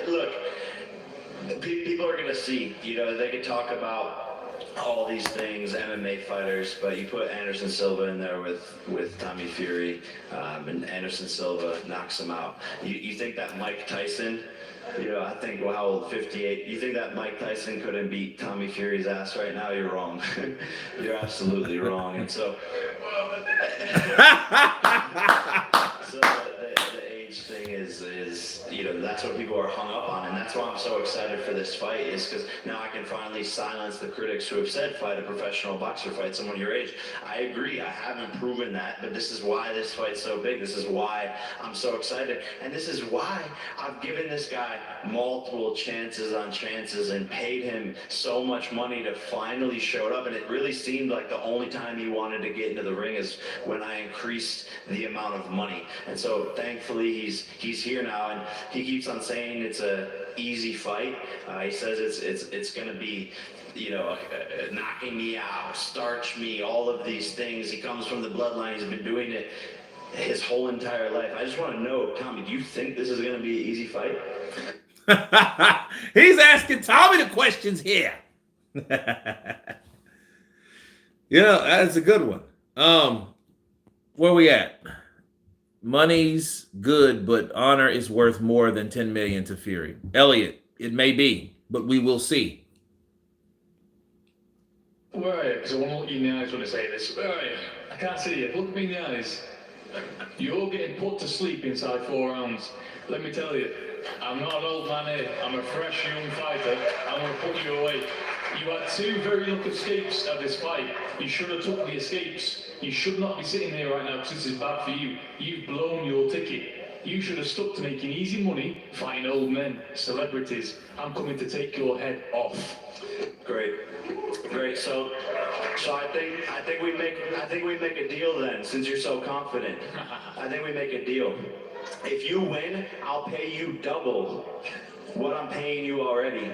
Look, people are going to see, they could talk about all these things, MMA fighters, but you put Anderson Silva in there with Tommy Fury, and Anderson Silva knocks him out. You think that Mike Tyson, I think, how old, 58, you think that Mike Tyson couldn't beat Tommy Fury's ass right now? You're wrong. You're absolutely wrong. And so, the age thing is that's what people are hung up on, and that's why I'm so excited for this fight, is because now I can finally silence the critics who have said fight a professional boxer, fight someone your age. I agree, I haven't proven that, but this is why this fight's so big. This is why I'm so excited, and this is why I've given this guy multiple chances on chances and paid him so much money to finally show up. And it really seemed like the only time he wanted to get into the ring is when I increased the amount of money. And so thankfully he's here now, and he keeps on saying it's a easy fight. He says it's going to be knocking me out, starch me, all of these things. He comes from the bloodline. He's been doing it his whole entire life. I just want to know, Tommy, do you think this is going to be an easy fight? He's asking Tommy the questions here. That's a good one. Where we at? Money's good, but honor is worth more than 10 million to Fury. Elliot, it may be, but we will see. Where are you? Because I want to look you in the eyes when I say this. Where are you? I can't see you. Look me in the eyes. You're getting put to sleep inside 4 rounds. Let me tell you, I'm not an old man here. I'm a fresh young fighter. I'm going to put you away. You had 2 very lucky escapes at this fight. You should have took the escapes. You should not be sitting here right now because this is bad for you. You've blown your ticket. You should have stuck to making easy money fighting old men, celebrities. I'm coming to take your head off. Great. So I think we make a deal then, since you're so confident. I think we make a deal. If you win, I'll pay you double what I'm paying you already.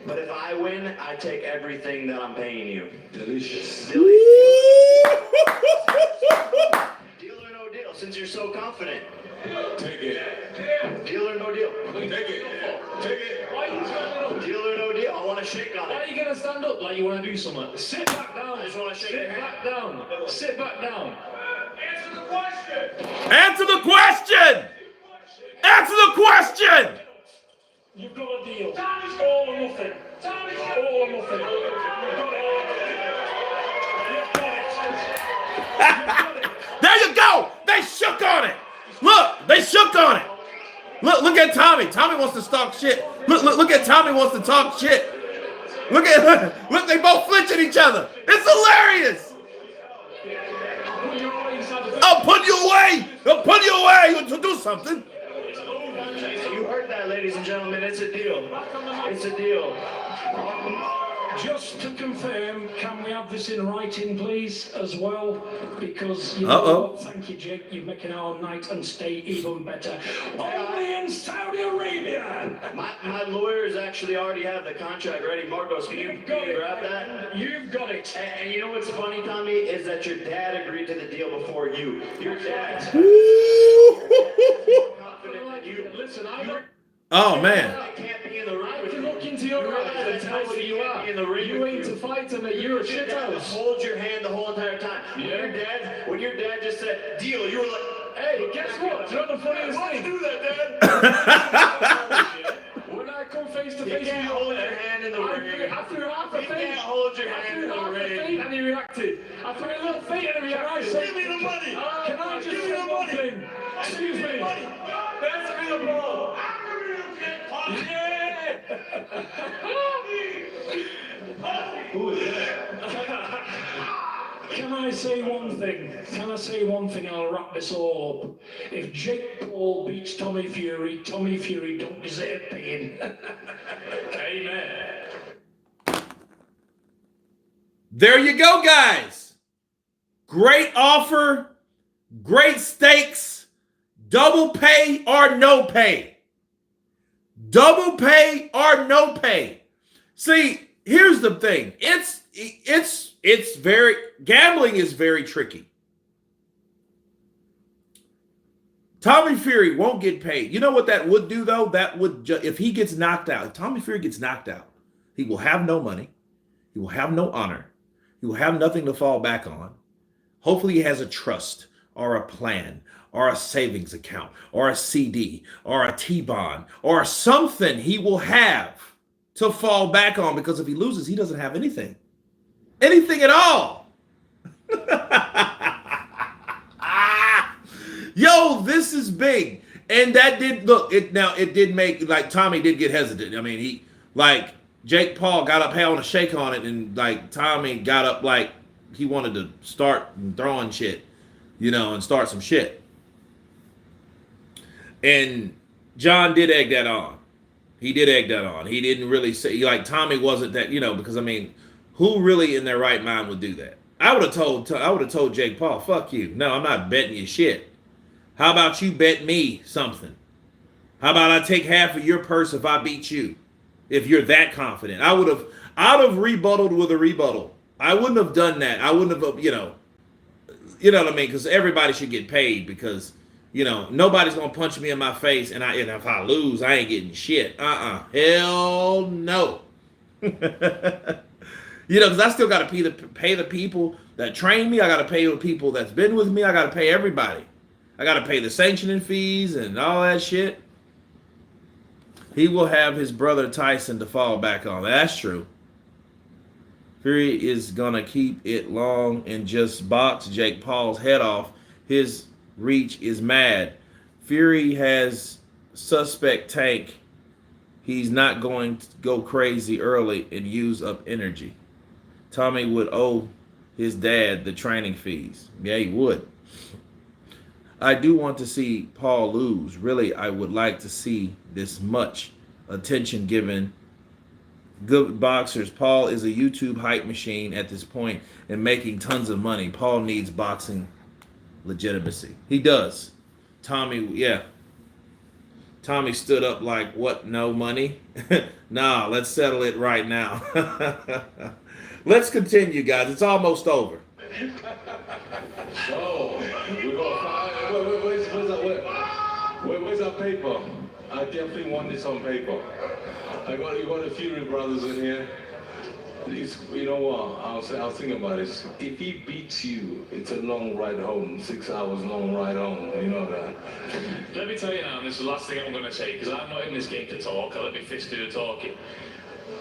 But if I win, I take everything that I'm paying you. Delicious. Deal or no deal, since you're so confident. Take it. Deal or no deal. Take it. Take it. Why are you standing up? Deal or no deal. I want to shake on Why are it. you going to stand up like you want to do something? Sit back down. I just want to shake Sit your hand. back down. Sit back down. Answer the question. Answer the question! Answer the question! You've got a deal. Tommy's all or nothing. Tommy's all or nothing. You've got it. You've got it. There you go! They shook on it! Look, they shook on it! Look at Tommy. Tommy wants to talk shit. Look at Tommy wants to talk shit. Look, they both flinch at each other. It's hilarious! Put your I'll put you away. I'll put you away to do something. You heard that, ladies and gentlemen. It's a deal. It's a deal. Just to confirm, can we have this in writing, please, as well? Because, you Uh-oh. know what, thank you, Jake, you're making our night and stay even better. Only in Saudi Arabia! My lawyers actually already have the contract ready. Marcos, can you grab that? You've got it. And you know what's funny, Tommy, is that your dad agreed to the deal before you. Your dad. Confident that you. Listen, I don't... Oh man. I can't be in the ring I with can you. look into your eyes and tell who you are. In the ring You with ain't you. a fighter, mate. You're a Your dad shithouse. hold your hand the whole entire time. Yeah. When your dad just said deal, you were like, Hey, guess what? You know the funniest why'd you thing? do that, Dad? When I come face to You face can't with hold you, your hand in the ring. I threw half a You feet. can't hold your I hand in threw the half a ring. feet and he reacted. I threw a little feet and he reacted. Give me the money. Can I just say one thing? Excuse me. Pass me the ball. Yeah! Who is that? Can I say one thing? Can I say one thing? I'll wrap this all up. If Jake Paul beats Tommy Fury don't deserve pain. Amen. There you go, guys. Great offer, great stakes, double pay or no pay. Double pay or no pay. See, here's the thing. It's very, gambling is very tricky. Tommy Fury won't get paid. You know what that would do, though? That would, if he gets knocked out, if Tommy Fury gets knocked out, he will have no money. He will have no honor. He will have nothing to fall back on. Hopefully he has a trust or a plan or a savings account or a CD or a T-bond or something he will have to fall back on, because if he loses, he doesn't have anything. Anything at all. Yo, this is big. And that did, look, it did make, like, Tommy did get hesitant. I mean, he, like, Jake Paul got up having a shake on it, and, like, Tommy got up like he wanted to start throwing shit, you know, and start some shit. And John did egg that on. He did egg that on. He didn't really say, like, Tommy wasn't that, you know, because, I mean, who really in their right mind would do that? I would have told Jake Paul, fuck you. No, I'm not betting you shit. How about you bet me something? How about I take half of your purse if I beat you? If you're that confident. I'd have rebutted with a rebuttal. I wouldn't have done that. I wouldn't have, you know what I mean? Because everybody should get paid, because, you know, nobody's going to punch me in my face, and if I lose, I ain't getting shit. Hell no. You know, because I still got to pay the people that train me. I got to pay the people that's been with me. I got to pay everybody. I got to pay the sanctioning fees and all that shit. He will have his brother Tyson to fall back on. That's true. Fury is going to keep it long and just box Jake Paul's head off. His reach is mad. Fury has suspect tank. He's not going to go crazy early and use up energy. Tommy would owe his dad the training fees. Yeah, he would. I do want to see Paul lose. Really, I would like to see this much attention given good boxers. Paul is a YouTube hype machine at this point and making tons of money. Paul needs boxing legitimacy. He does. Tommy, yeah. Tommy stood up like, what, no money? Nah, let's settle it right now. Let's continue, guys. It's almost over. So, we're going to find, where's our paper? I definitely want this on paper. You got a few brothers in here. Please, you know what? I was thinking about this. If he beats you, it's a long ride home. 6 hours long ride home. You know that. Let me tell you now, and this is the last thing I'm going to say, because I'm not in this game to talk. I let me fist do the talking.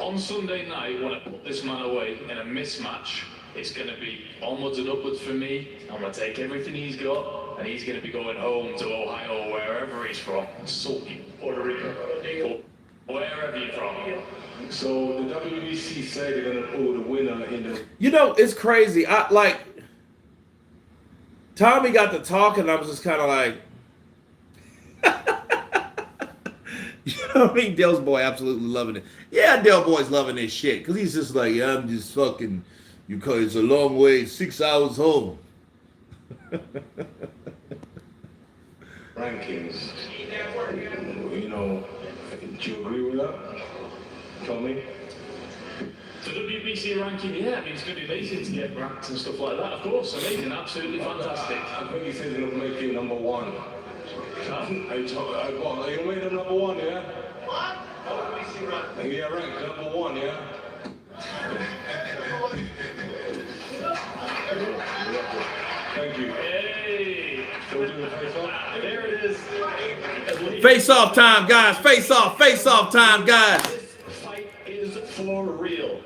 On Sunday night, when I put this man away in a mismatch, it's going to be onwards and upwards for me. I'm going to take everything he's got, and he's going to be going home to Ohio, wherever he's from. Sulky, Puerto Rico, wherever you're from. So the WBC said they're going to pull the winner in the... You know, it's crazy. Tommy got to talking, and I was just kind of like, you know what I mean? Dell's boy absolutely loving it. Yeah, Del boy's loving this shit because he's just like, yeah, I'm just fucking, because it's a long way, 6 hours home. Rankings. You know, do you agree with that? Tommy? The WBC ranking, yeah, I mean, it's going to be amazing to get ranked and stuff like that, of course. Amazing, absolutely fantastic. I think he's thinking of making number one. Are you made him number one, yeah? What? Yeah, ranked number one, yeah? Thank you. Hey! So we'll do the face-off? There it is. Face off time, guys. Face off time, guys. This fight is for real.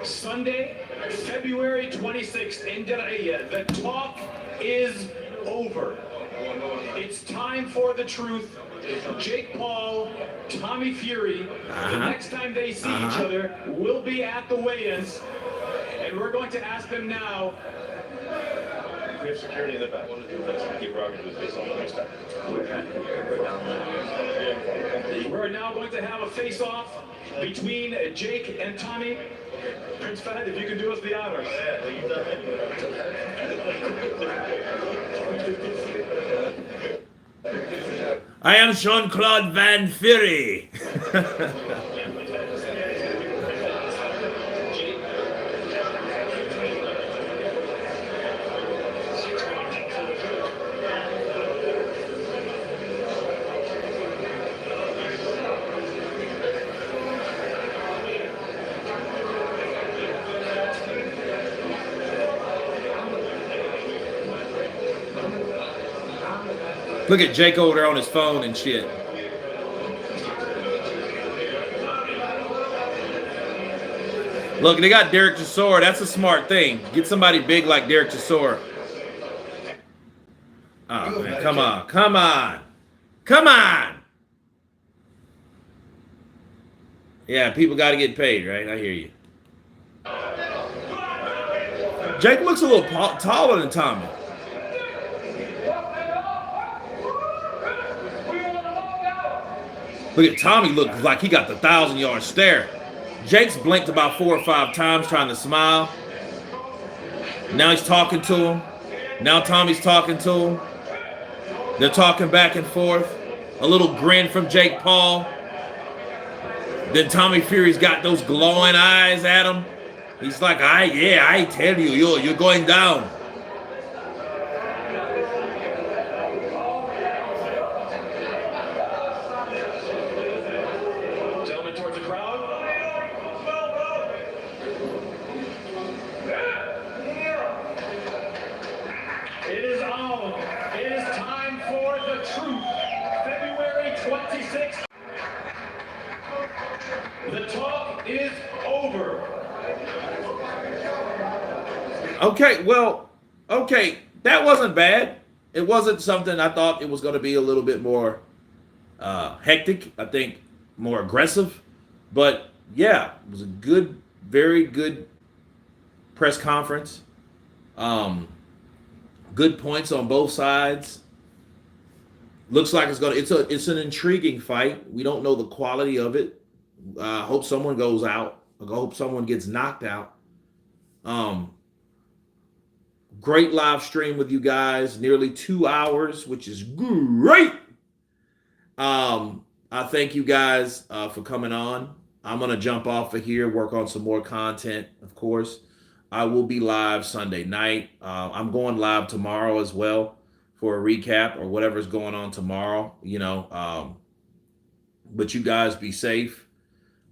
Sunday, February 26th in Deraya. The talk is over. It's time for the truth. Jake Paul, Tommy Fury, the next time they see each other will be at the weigh-ins. And we're going to ask them now. We have security in the back. Keep rocking to his face on the next time. We're now going to have a face-off between Jake and Tommy. Prince Fahd, if you can do us the honors. I am Jean-Claude Van Fury. Look at Jake over there on his phone and shit. Look, they got Derek Chisora. That's a smart thing. Get somebody big like Derek Chisora. Oh, man, come on. Come on. Come on. Yeah, people got to get paid, right? I hear you. Jake looks a little taller than Tommy. Look at Tommy, look like he got the 1,000-yard stare. Jake's blinked about 4 or 5 times trying to smile. Now he's talking to him. Now Tommy's talking to him. They're talking back and forth. A little grin from Jake Paul. Then Tommy Fury's got those glowing eyes at him. He's like, I tell you, you're going down. Gentlemen, towards the crowd. It is on. It is time for the truth. February 26th. The talk is over. Okay, that wasn't bad. It wasn't something I thought it was going to be a little bit more hectic. I think more aggressive. But yeah, it was a good, very good press conference. Good points on both sides. Looks like it's an intriguing fight. We don't know the quality of it. I hope someone goes out. I hope someone gets knocked out. Great live stream with you guys, nearly 2 hours, which is great. I thank you guys for coming on. I'm going to jump off of here, work on some more content, of course. I will be live Sunday night. I'm going live tomorrow as well for a recap or whatever's going on tomorrow, but you guys be safe.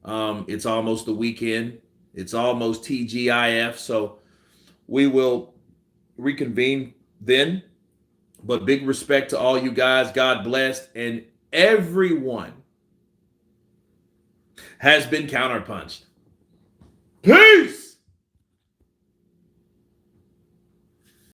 It's almost the weekend. It's almost TGIF, so we will reconvene then. But big respect to all you guys. God bless. And everyone has been counterpunched. Peace!